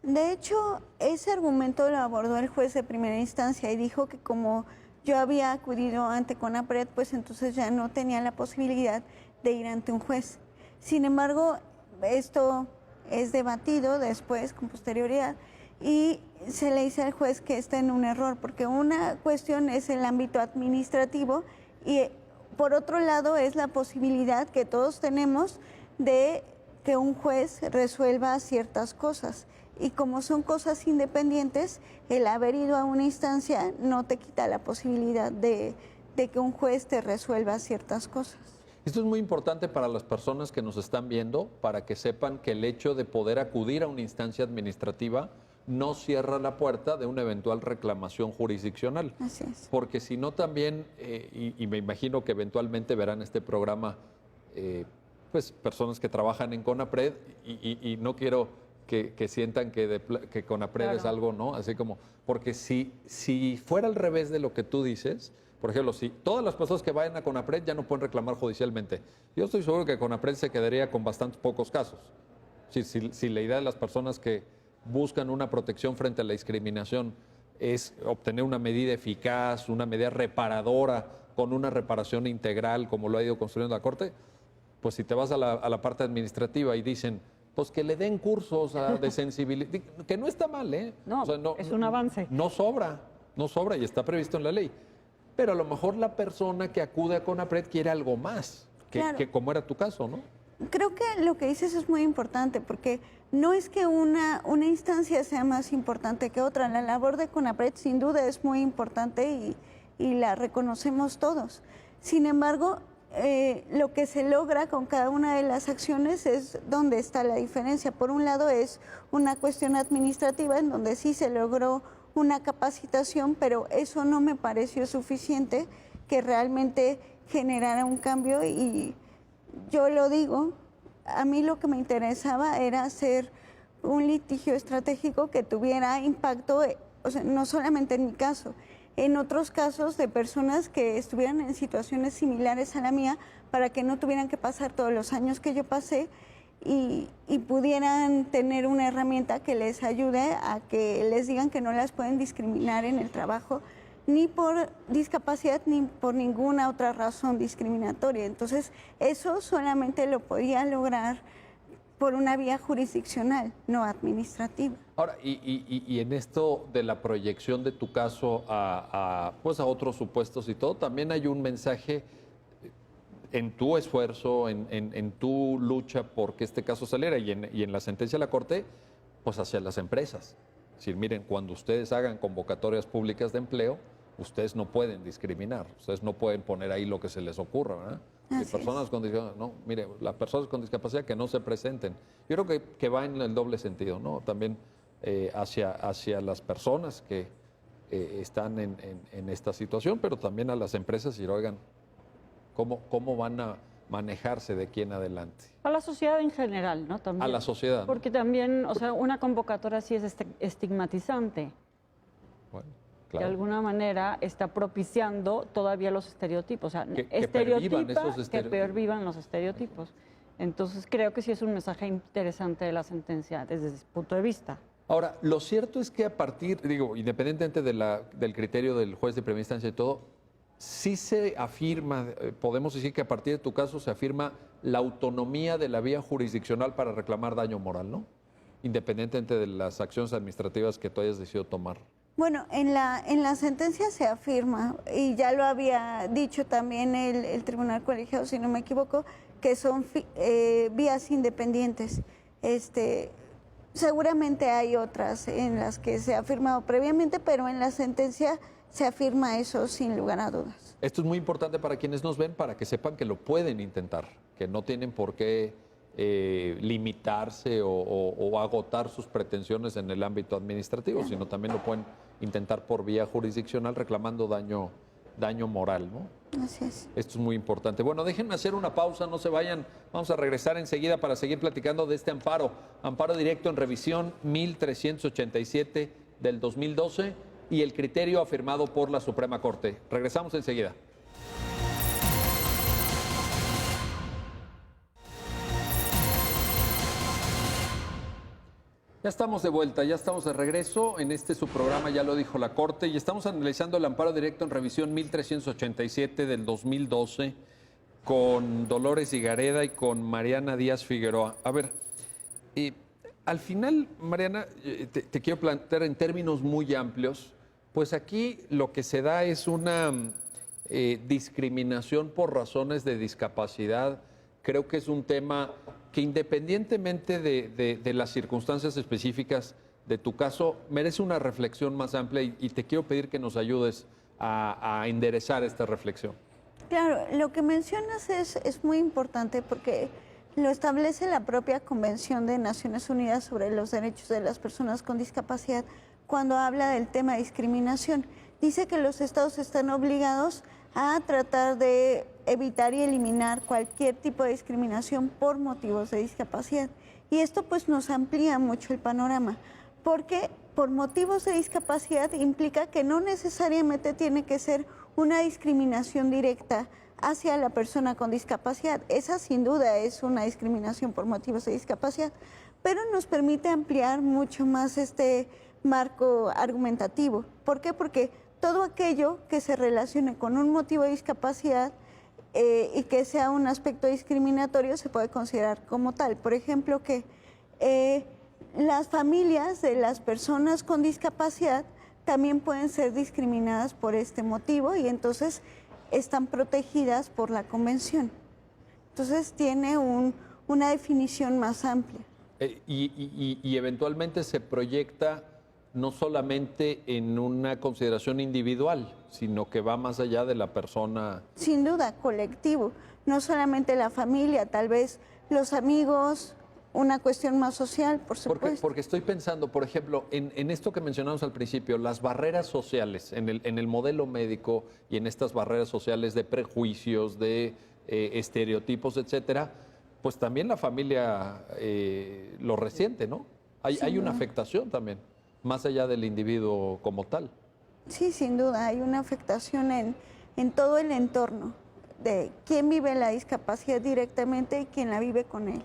De hecho, ese argumento lo abordó el juez de primera instancia y dijo que como yo había acudido ante CONAPRED, pues entonces ya no tenía la posibilidad de ir ante un juez. Sin embargo, esto es debatido después, con posterioridad, y se le dice al juez que está en un error, porque una cuestión es el ámbito administrativo y por otro lado es la posibilidad que todos tenemos de que un juez resuelva ciertas cosas. Y como son cosas independientes, el haber ido a una instancia no te quita la posibilidad de que un juez te resuelva ciertas cosas. Esto es muy importante para las personas que nos están viendo, para que sepan que el hecho de poder acudir a una instancia administrativa no cierra la puerta de una eventual reclamación jurisdiccional. Así es. Porque si no también, y me imagino que eventualmente verán este programa, pues personas que trabajan en CONAPRED, y no quiero que sientan que CONAPRED Claro. es algo, ¿no? Así como, porque si fuera al revés de lo que tú dices, por ejemplo, si todas las personas que vayan a CONAPRED ya no pueden reclamar judicialmente, yo estoy seguro que CONAPRED se quedaría con bastantes pocos casos. Si la idea de las personas que buscan una protección frente a la discriminación es obtener una medida eficaz, una medida reparadora, con una reparación integral, como lo ha ido construyendo la Corte, pues si te vas a la parte administrativa y dicen, pues que le den cursos de sensibilidad, que no está mal, ¿eh? No, es un avance. No sobra y está previsto en la ley. Pero a lo mejor la persona que acude a CONAPRED quiere algo más, Claro. que como era tu caso, ¿no? creo que lo que dices es muy importante porque no es que una instancia sea más importante que otra. La labor de CONAPRED sin duda es muy importante y la reconocemos todos. Sin embargo, lo que se logra con cada una de las acciones es donde está la diferencia. Por un lado es una cuestión administrativa en donde sí se logró una capacitación, pero eso no me pareció suficiente que realmente generara un cambio y yo lo digo, a mí lo que me interesaba era hacer un litigio estratégico que tuviera impacto, o sea, no solamente en mi caso, en otros casos de personas que estuvieran en situaciones similares a la mía para que no tuvieran que pasar todos los años que yo pasé y pudieran tener una herramienta que les ayude a que les digan que no las pueden discriminar en el trabajo ni por discapacidad ni por ninguna otra razón discriminatoria. Entonces, eso solamente lo podía lograr por una vía jurisdiccional, no administrativa. Ahora, y en esto de la proyección de tu caso pues a otros supuestos y todo, también hay un mensaje en tu esfuerzo, en tu lucha por que este caso saliera y en la sentencia de la Corte, pues hacia las empresas. Es decir, miren, cuando ustedes hagan convocatorias públicas de empleo, ustedes no pueden discriminar, ustedes no pueden poner ahí lo que se les ocurra, ¿verdad? Personas con discapacidad, no, mire, las personas con discapacidad que no se presenten. Yo creo que va en el doble sentido, ¿no? También hacia las personas que están en esta situación, pero también a las empresas y oigan, ¿cómo van a manejarse de aquí en adelante? A la sociedad en general, ¿no? También. A la sociedad, ¿no? Porque también, o sea, una convocatoria sí es estigmatizante. Bueno, claro. De alguna manera está propiciando todavía los estereotipos, o sea, que pervivan los estereotipos. Entonces creo que sí es un mensaje interesante de la sentencia desde ese punto de vista. Ahora, lo cierto es que a partir, independientemente del criterio del juez de primera instancia y todo, sí se afirma, podemos decir que a partir de tu caso se afirma la autonomía de la vía jurisdiccional para reclamar daño moral, ¿no? Independientemente de las acciones administrativas que tú hayas decidido tomar. Bueno, en la sentencia se afirma, y ya lo había dicho también el Tribunal Colegiado, si no me equivoco, que son vías independientes. Seguramente hay otras en las que se ha afirmado previamente, pero en la sentencia se afirma eso sin lugar a dudas. Esto es muy importante para quienes nos ven, para que sepan que lo pueden intentar, que no tienen por qué limitarse o agotar sus pretensiones en el ámbito administrativo, sino también lo pueden intentar por vía jurisdiccional reclamando daño moral, ¿no? Así es. Esto es muy importante. Bueno, déjenme hacer una pausa, no se vayan. Vamos a regresar enseguida para seguir platicando de este amparo. Amparo directo en revisión 1387 del 2012 y el criterio afirmado por la Suprema Corte. Regresamos enseguida. Ya estamos de vuelta, ya estamos de regreso en su programa, ya lo dijo la Corte, y estamos analizando el amparo directo en revisión 1387 del 2012 con Dolores Higareda y con Mariana Díaz Figueroa. A ver, al final, Mariana, te quiero plantear en términos muy amplios, pues aquí lo que se da es una discriminación por razones de discapacidad. Creo que es un tema que independientemente de las circunstancias específicas de tu caso, merece una reflexión más amplia y te quiero pedir que nos ayudes a enderezar esta reflexión. Claro, lo que mencionas es muy importante porque lo establece la propia Convención de Naciones Unidas sobre los Derechos de las Personas con Discapacidad cuando habla del tema de discriminación. Dice que los estados están obligados a tratar de evitar y eliminar cualquier tipo de discriminación por motivos de discapacidad. Y esto pues nos amplía mucho el panorama, porque por motivos de discapacidad implica que no necesariamente tiene que ser una discriminación directa hacia la persona con discapacidad. Esa sin duda es una discriminación por motivos de discapacidad, pero nos permite ampliar mucho más este marco argumentativo. ¿Por qué? Porque todo aquello que se relacione con un motivo de discapacidad y que sea un aspecto discriminatorio se puede considerar como tal. Por ejemplo, que las familias de las personas con discapacidad también pueden ser discriminadas por este motivo y entonces están protegidas por la Convención. Entonces tiene un una definición más amplia. Y eventualmente se proyecta no solamente en una consideración individual, sino que va más allá de la persona. Sin duda, colectivo, no solamente la familia, tal vez los amigos, una cuestión más social, por supuesto. Porque estoy pensando, por ejemplo, en esto que mencionamos al principio, las barreras sociales, en el modelo médico y en estas barreras sociales de prejuicios, de estereotipos, etcétera, pues también la familia lo resiente, ¿no? Hay una afectación también, más allá del individuo como tal. Sí, sin duda, hay una afectación en todo el entorno de quién vive la discapacidad directamente y quién la vive con él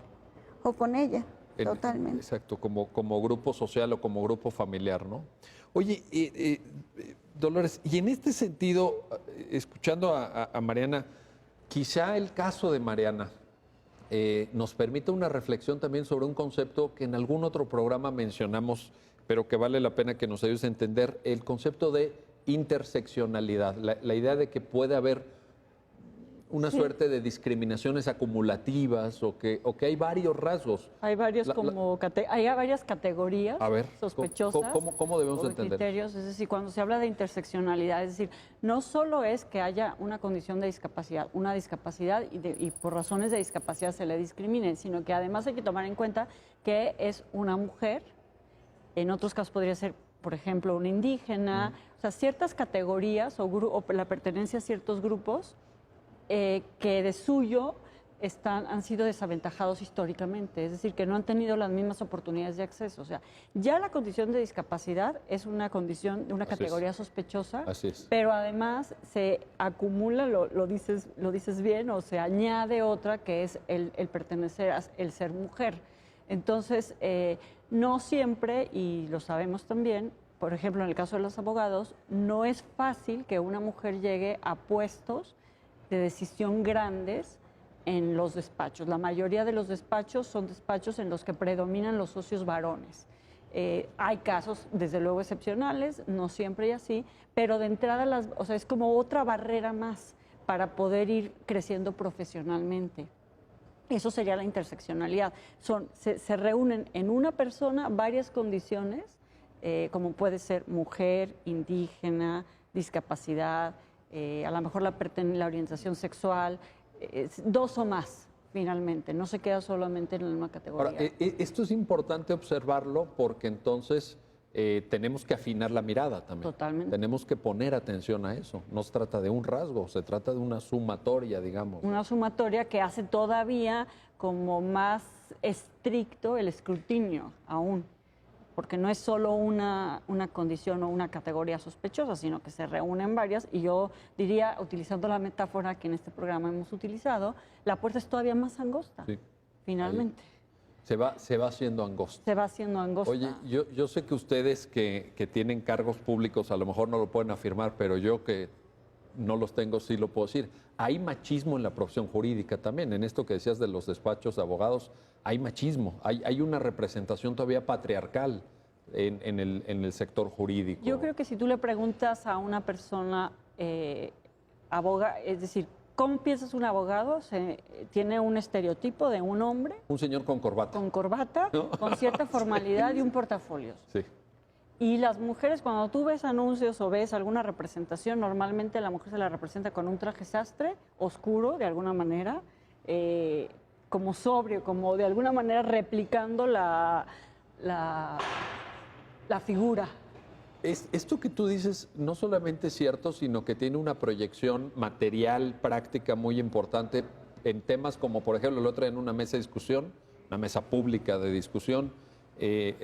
o con ella, totalmente. Exacto, como grupo social o como grupo familiar, ¿no? Oye, Dolores, y en este sentido, escuchando a Mariana, quizá el caso de Mariana nos permite una reflexión también sobre un concepto que en algún otro programa mencionamos, pero que vale la pena que nos ayudes a entender, el concepto de interseccionalidad, la idea de que puede haber una suerte de discriminaciones acumulativas o que hay varios rasgos. Hay varios hay varias categorías sospechosas. ¿Cómo debemos entender? Criterios, es decir, cuando se habla de interseccionalidad, es decir, no solo es que haya una condición de discapacidad, una discapacidad y por razones de discapacidad se le discrimine, sino que además hay que tomar en cuenta que es una mujer, en otros casos podría ser, por ejemplo, una indígena, o sea, ciertas categorías o la pertenencia a ciertos grupos que de suyo han sido desaventajados históricamente, es decir, que no han tenido las mismas oportunidades de acceso. O sea, ya la condición de discapacidad es una condición de una categoría sospechosa, pero además se acumula, lo dices bien, o se añade otra que es el pertenecer, el ser mujer. Entonces, no siempre, y lo sabemos también, por ejemplo, en el caso de los abogados, no es fácil que una mujer llegue a puestos de decisión grandes en los despachos. La mayoría de los despachos son despachos en los que predominan los socios varones. Hay casos, desde luego, excepcionales, no siempre y así, pero de entrada, o sea, es como otra barrera más para poder ir creciendo profesionalmente. Eso sería la interseccionalidad. Se reúnen en una persona varias condiciones, como puede ser mujer, indígena, discapacidad, a lo mejor la orientación sexual, dos o más, finalmente. No se queda solamente en la misma categoría. Ahora, esto es importante observarlo porque entonces tenemos que afinar la mirada también. Totalmente. Tenemos que poner atención a eso. No se trata de un rasgo, se trata de una sumatoria, digamos. Una sumatoria que hace todavía como más estricto el escrutinio aún. Porque no es solo una condición o una categoría sospechosa, sino que se reúnen varias. Y yo diría, utilizando la metáfora que en este programa hemos utilizado, la puerta es todavía más angosta, finalmente. Ahí. Se va haciendo angosta. Se va haciendo angosta. Oye, yo sé que ustedes que tienen cargos públicos a lo mejor no lo pueden afirmar, pero yo que no los tengo sí lo puedo decir. Hay machismo en la profesión jurídica también. En esto que decías de los despachos de abogados, hay machismo. Hay una representación todavía patriarcal en el sector jurídico. Yo creo que si tú le preguntas a una persona, es decir, ¿cómo piensas un abogado? Tiene un estereotipo de un hombre. Un señor con corbata. Con corbata, ¿no? Con cierta formalidad y un portafolio. Sí. Y las mujeres, cuando tú ves anuncios o ves alguna representación, normalmente la mujer se la representa con un traje sastre, oscuro de alguna manera, como sobrio, como de alguna manera replicando la figura. Esto que tú dices no solamente es cierto, sino que tiene una proyección material, práctica muy importante en temas como, por ejemplo, el otro día en una mesa de discusión, una mesa pública de discusión,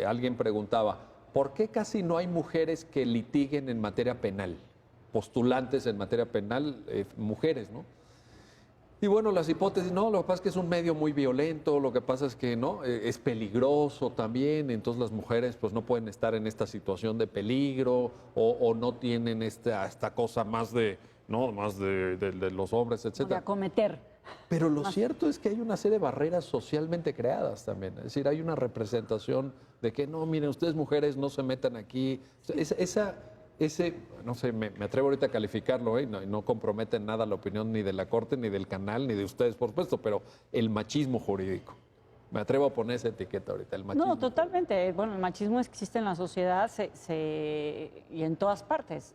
alguien preguntaba, ¿por qué casi no hay mujeres que litiguen en materia penal? Postulantes en materia penal, mujeres, ¿no? Y bueno, las hipótesis, no, lo que pasa es que es un medio muy violento, lo que pasa es que no, es peligroso también, entonces las mujeres pues no pueden estar en esta situación de peligro o no tienen esta cosa más de los hombres, etcétera. De acometer. Pero lo cierto es que hay una serie de barreras socialmente creadas también, es decir, hay una representación de que no, miren, ustedes mujeres no se metan aquí, no sé, me atrevo ahorita a calificarlo, no compromete en nada la opinión ni de la Corte, ni del canal, ni de ustedes, por supuesto, pero el machismo jurídico. Me atrevo a poner esa etiqueta ahorita, el machismo. No, totalmente. Bueno, el machismo existe en la sociedad y en todas partes.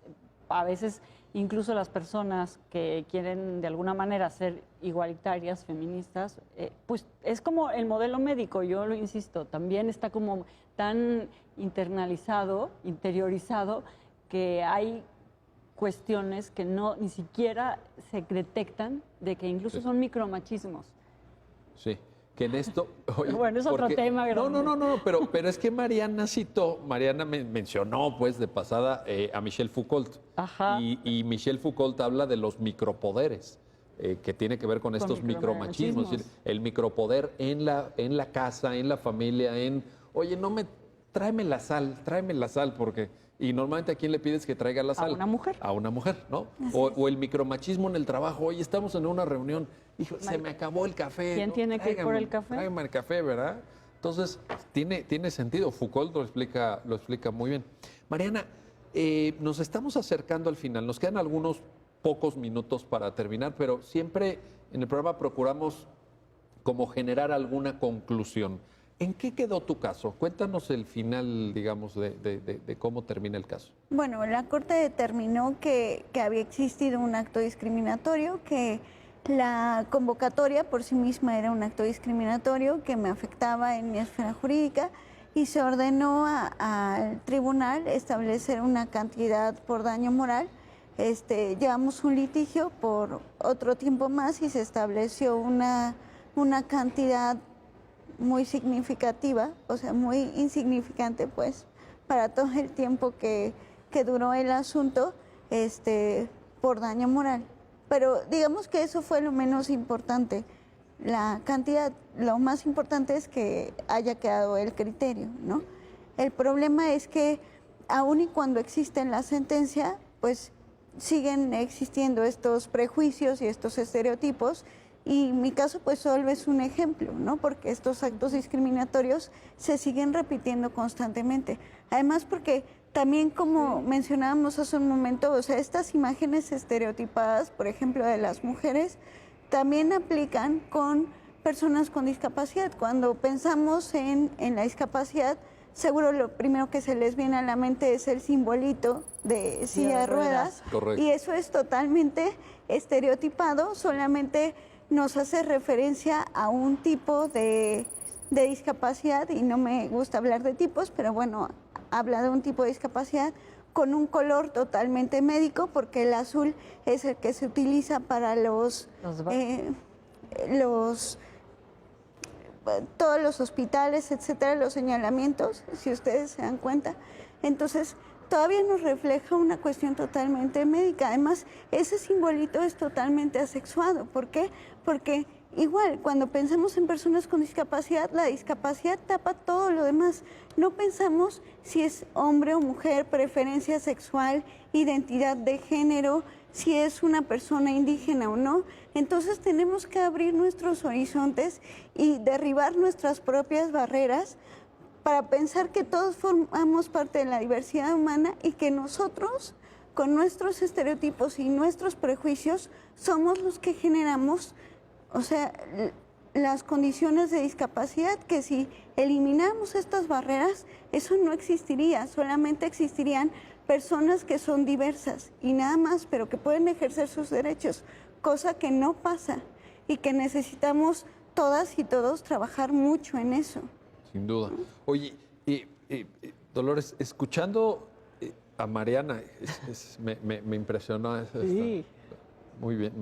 A veces, incluso las personas que quieren de alguna manera ser igualitarias, feministas, pues es como el modelo médico, yo lo insisto, también está como tan internalizado, interiorizado, que hay cuestiones que no ni siquiera se detectan de que incluso son micromachismos. Sí, que en esto... Oye, Bueno, es otro tema grande. No, pero es que Mariana mencionó pues de pasada a Michel Foucault. Ajá. Y Michel Foucault habla de los micropoderes, que tiene que ver con estos micromachismos. Es decir, el micropoder en la casa, en la familia, oye, tráeme la sal, porque... Y normalmente ¿a quién le pides que traiga la sal? A una mujer. A una mujer, ¿no? O el micromachismo en el trabajo. Oye, estamos en una reunión. Hijo, se me acabó el café. ¿Quién tiene que ir por el café? Tráigame el café, ¿verdad? Entonces, tiene sentido. Foucault lo explica muy bien. Mariana, nos estamos acercando al final. Nos quedan algunos pocos minutos para terminar, pero siempre en el programa procuramos como generar alguna conclusión. ¿En qué quedó tu caso? Cuéntanos el final, digamos, de cómo termina el caso. Bueno, la Corte determinó que había existido un acto discriminatorio, que la convocatoria por sí misma era un acto discriminatorio que me afectaba en mi esfera jurídica y se ordenó al tribunal establecer una cantidad por daño moral. Llevamos un litigio por otro tiempo más y se estableció una cantidad muy significativa, o sea, muy insignificante, pues, para todo el tiempo que duró el asunto, por daño moral. Pero digamos que eso fue lo menos importante. La cantidad, lo más importante es que haya quedado el criterio, ¿no? El problema es que aun y cuando existe en la sentencia, pues siguen existiendo estos prejuicios y estos estereotipos. Y mi caso pues solo es un ejemplo, ¿no? Porque estos actos discriminatorios se siguen repitiendo constantemente. Además porque también, como mencionábamos hace un momento, o sea, estas imágenes estereotipadas, por ejemplo, de las mujeres, también aplican con personas con discapacidad. Cuando pensamos en la discapacidad, seguro lo primero que se les viene a la mente es el simbolito de silla de ruedas. Correcto. Y eso es totalmente estereotipado, solamente nos hace referencia a un tipo de discapacidad, y no me gusta hablar de tipos, pero bueno, habla de un tipo de discapacidad con un color totalmente médico, porque el azul es el que se utiliza para todos los hospitales, etcétera, los señalamientos, si ustedes se dan cuenta. Entonces, todavía nos refleja una cuestión totalmente médica. Además, ese simbolito es totalmente asexuado. ¿Por qué? Porque igual, cuando pensamos en personas con discapacidad, la discapacidad tapa todo lo demás. No pensamos si es hombre o mujer, preferencia sexual, identidad de género, si es una persona indígena o no. Entonces tenemos que abrir nuestros horizontes y derribar nuestras propias barreras para pensar que todos formamos parte de la diversidad humana y que nosotros, con nuestros estereotipos y nuestros prejuicios, somos los que generamos, o sea, las condiciones de discapacidad, que si eliminamos estas barreras, eso no existiría, solamente existirían personas que son diversas y nada más, pero que pueden ejercer sus derechos, cosa que no pasa y que necesitamos todas y todos trabajar mucho en eso. Sin duda. Oye, Dolores, escuchando a Mariana, me impresionó. Sí. Muy bien,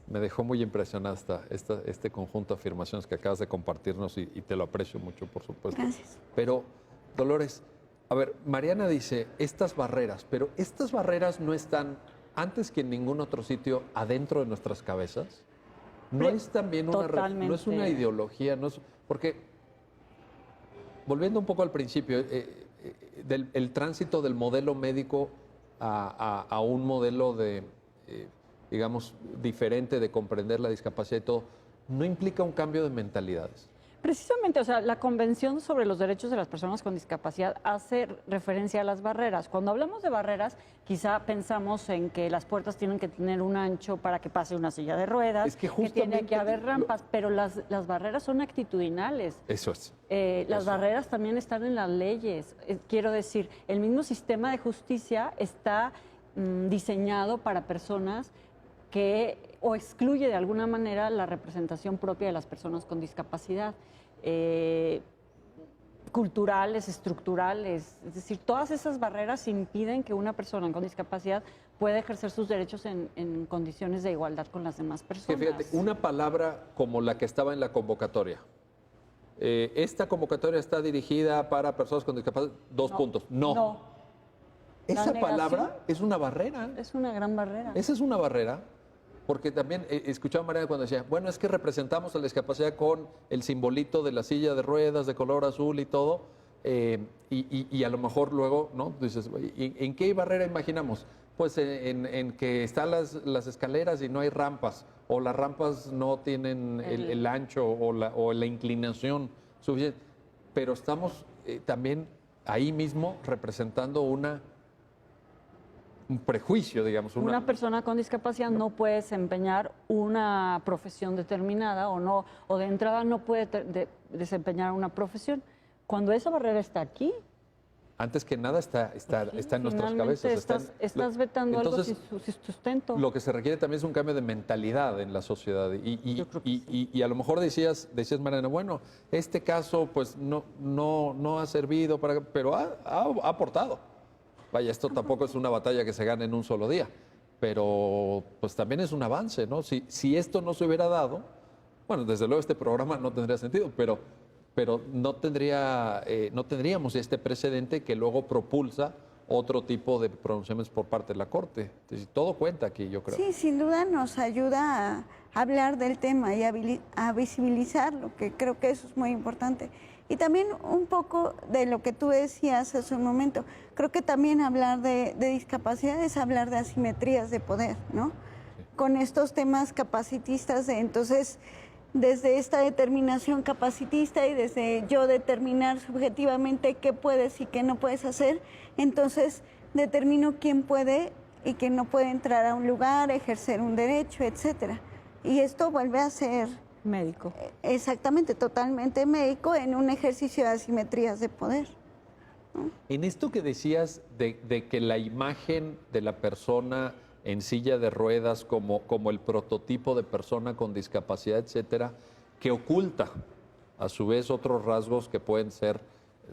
me dejó muy impresionada este conjunto de afirmaciones que acabas de compartirnos y te lo aprecio mucho, por supuesto. Gracias. Pero, Dolores, a ver, Mariana dice, estas barreras, pero estas barreras no están, antes que en ningún otro sitio, adentro de nuestras cabezas. No es también no es una ideología, no es, porque... Volviendo un poco al principio, el tránsito del modelo médico a un modelo digamos, diferente de comprender la discapacidad y todo, ¿no implica un cambio de mentalidades? Precisamente, o sea, la Convención sobre los Derechos de las Personas con Discapacidad hace referencia a las barreras. Cuando hablamos de barreras, quizá pensamos en que las puertas tienen que tener un ancho para que pase una silla de ruedas, Es que tiene justamente que haber rampas, pero las barreras son actitudinales. Eso es. Las Eso. barreras también están en las leyes. Quiero decir, el mismo sistema de justicia está diseñado para personas que o excluye de alguna manera la representación propia de las personas con discapacidad, culturales, estructurales, es decir, todas esas barreras impiden que una persona con discapacidad pueda ejercer sus derechos en condiciones de igualdad con las demás Que personas. fíjate, una palabra como la que estaba en la convocatoria. Esta convocatoria está dirigida para personas con discapacidad. Dos puntos. No. Esa La negación palabra es una barrera. es una gran barrera. Esa es una barrera. Porque también escuchaba a Mariana cuando decía, bueno, es que representamos a la discapacidad con el simbolito de la silla de ruedas de color azul y todo, y a lo mejor luego, ¿no? Dices, ¿en qué barrera imaginamos? Pues en que están las escaleras y no hay rampas, o las rampas no tienen el ancho o la inclinación suficiente. Pero estamos también ahí mismo representando un prejuicio, digamos. Una persona con discapacidad no puede desempeñar una profesión determinada o de entrada no puede desempeñar una profesión. Cuando esa barrera está aquí, Antes que nada está en nuestras cabezas. Estás vetando Entonces, algo sin sustento. Lo que se requiere también es un cambio de mentalidad en la sociedad. Yo creo que sí. Y a lo mejor decías Mariana, bueno, este caso pues no ha servido pero ha aportado. Vaya, esto tampoco es una batalla que se gane en un solo día, pero pues también es un avance, ¿no? Si esto no se hubiera dado, bueno, desde luego este programa no tendría sentido, pero no tendríamos este precedente que luego propulsa otro tipo de pronunciamientos por parte de la Corte. Entonces, todo cuenta aquí, yo creo. Sí, sin duda nos ayuda a hablar del tema y a visibilizarlo, que creo que eso es muy importante. Y también un poco de lo que tú decías hace un momento, creo que también hablar de discapacidad es hablar de asimetrías de poder, ¿no? Sí. Con estos temas capacitistas, entonces, desde esta determinación capacitista y desde yo determinar subjetivamente qué puedes y qué no puedes hacer, entonces determino quién puede y quién no puede entrar a un lugar, ejercer un derecho, etcétera. Y esto vuelve a ser médico. Exactamente, totalmente médico en un ejercicio de asimetrías de poder, ¿no? En esto que decías de que la imagen de la persona en silla de ruedas como el prototipo de persona con discapacidad, etcétera, que oculta a su vez otros rasgos que pueden ser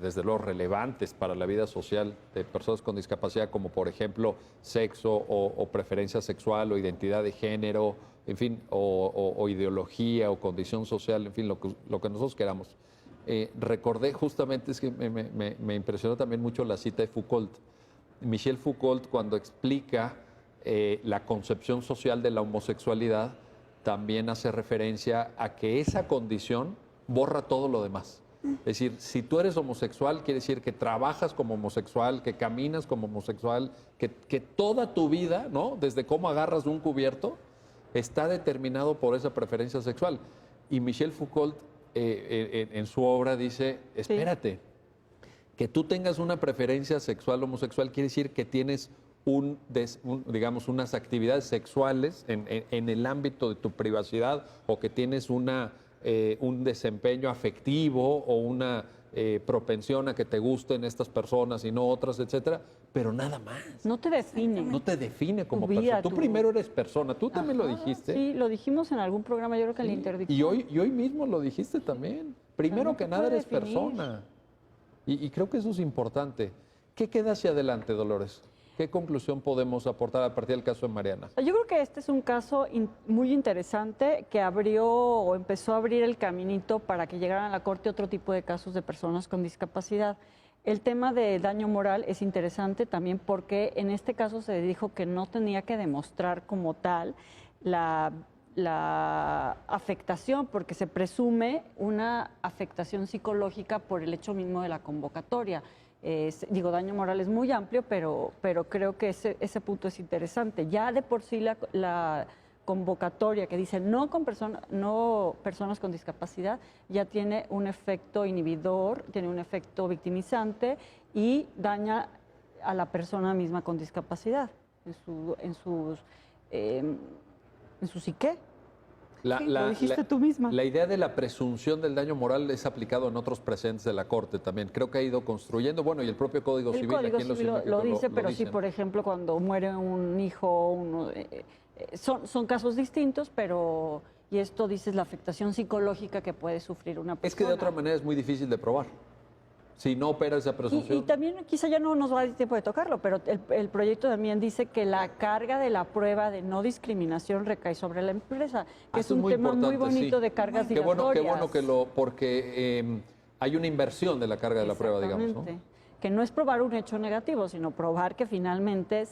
desde luego relevantes para la vida social de personas con discapacidad, como por ejemplo sexo o preferencia sexual o identidad de género, en fin, o ideología o condición social, en fin, lo que nosotros queramos. Recordé justamente, es que me impresionó también mucho la cita de Foucault. Michel Foucault, cuando explica la concepción social de la homosexualidad, también hace referencia a que esa condición borra todo lo demás. Es decir, si tú eres homosexual, quiere decir que trabajas como homosexual, que caminas como homosexual, que toda tu vida, ¿no? Desde cómo agarras un cubierto, está determinado por esa preferencia sexual. Y Michel Foucault, en su obra, dice, espérate, que tú tengas una preferencia sexual homosexual quiere decir que tienes digamos, unas actividades sexuales en el ámbito de tu privacidad, o que tienes un desempeño afectivo o una propensión a que te gusten estas personas y no otras, etcétera, pero nada más. No te define. No te define como Tu vida, persona. Tú primero eres persona. Tú también lo dijiste. Sí, lo dijimos en algún programa, yo creo que en la interdicción. Y hoy mismo lo dijiste también. Primero que nada eres persona. Y creo que eso es importante. ¿Qué queda hacia adelante, Dolores? ¿Qué conclusión podemos aportar a partir del caso de Mariana? Yo creo que este es un caso muy interesante que abrió o empezó a abrir el caminito para que llegaran a la Corte otro tipo de casos de personas con discapacidad. El tema de daño moral es interesante también porque en este caso se dijo que no tenía que demostrar como tal la afectación, porque se presume una afectación psicológica por el hecho mismo de la convocatoria. Daño moral es muy amplio, pero creo que ese punto es interesante. Ya de por sí la convocatoria que dice no personas con discapacidad ya tiene un efecto inhibidor, tiene un efecto victimizante y daña a la persona misma con discapacidad en su psique. Lo dijiste tú misma. La idea de la presunción del daño moral es aplicado en otros precedentes de la Corte también. Creo que ha ido construyendo, bueno, y el propio Código Civil. El Código Civil lo dice, pero dice. sí, por ejemplo, cuando muere un hijo, son casos distintos, pero, y esto dices la afectación psicológica que puede sufrir una persona. Es que de otra manera es muy difícil de probar. Si no opera esa presunción. Y también, quizá ya no nos va a dar tiempo de tocarlo, pero el proyecto también dice que la carga de la prueba de no discriminación recae sobre la empresa, que es un tema muy bonito, sí, de cargas dilatorias. Qué bueno porque hay una inversión de la carga de la prueba, digamos, ¿no? Que no es probar un hecho negativo, sino probar que finalmente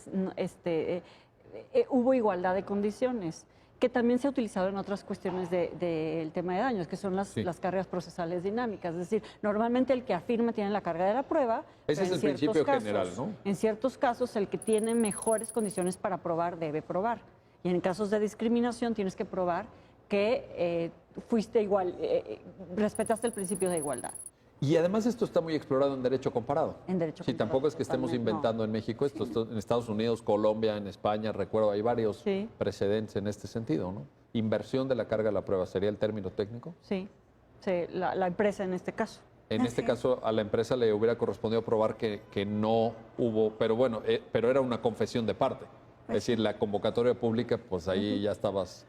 hubo igualdad de condiciones, que también se ha utilizado en otras cuestiones del tema de daños, que son las cargas procesales dinámicas. Es decir, normalmente el que afirma tiene la carga de la prueba. Ese es el principio general, ¿no? En ciertos casos, el que tiene mejores condiciones para probar debe probar. Y en casos de discriminación tienes que probar que fuiste igual, respetaste el principio de igualdad. Y además esto está muy explorado en derecho comparado. En derecho comparado. Tampoco es que estemos inventando en México esto. En Estados Unidos, Colombia, en España, recuerdo, hay varios precedentes en este sentido, ¿no? Inversión de la carga de la prueba, ¿sería el término técnico? Sí, la empresa en este caso. En este caso, a la empresa le hubiera correspondido probar que no hubo, pero bueno, pero era una confesión de parte. Es decir, la convocatoria pública, pues ahí ya estabas,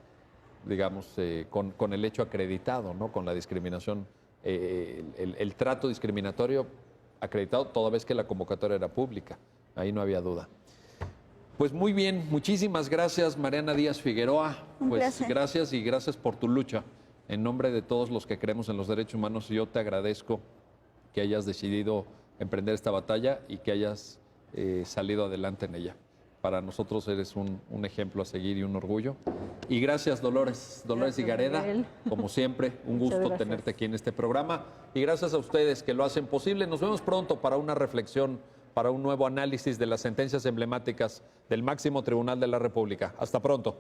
digamos, con el hecho acreditado, ¿no? Con la discriminación. El trato discriminatorio acreditado toda vez que la convocatoria era pública. Ahí no había duda. Pues muy bien, muchísimas gracias, Mariana Díaz Figueroa. Pues gracias y gracias por tu lucha. En nombre de todos los que creemos en los derechos humanos, yo te agradezco que hayas decidido emprender esta batalla y que hayas salido adelante en ella. Para nosotros eres un ejemplo a seguir y un orgullo. Y gracias, Dolores Higareda, como siempre, un gusto tenerte aquí en este programa. Y gracias a ustedes que lo hacen posible. Nos vemos pronto para una reflexión, para un nuevo análisis de las sentencias emblemáticas del máximo tribunal de la República. Hasta pronto.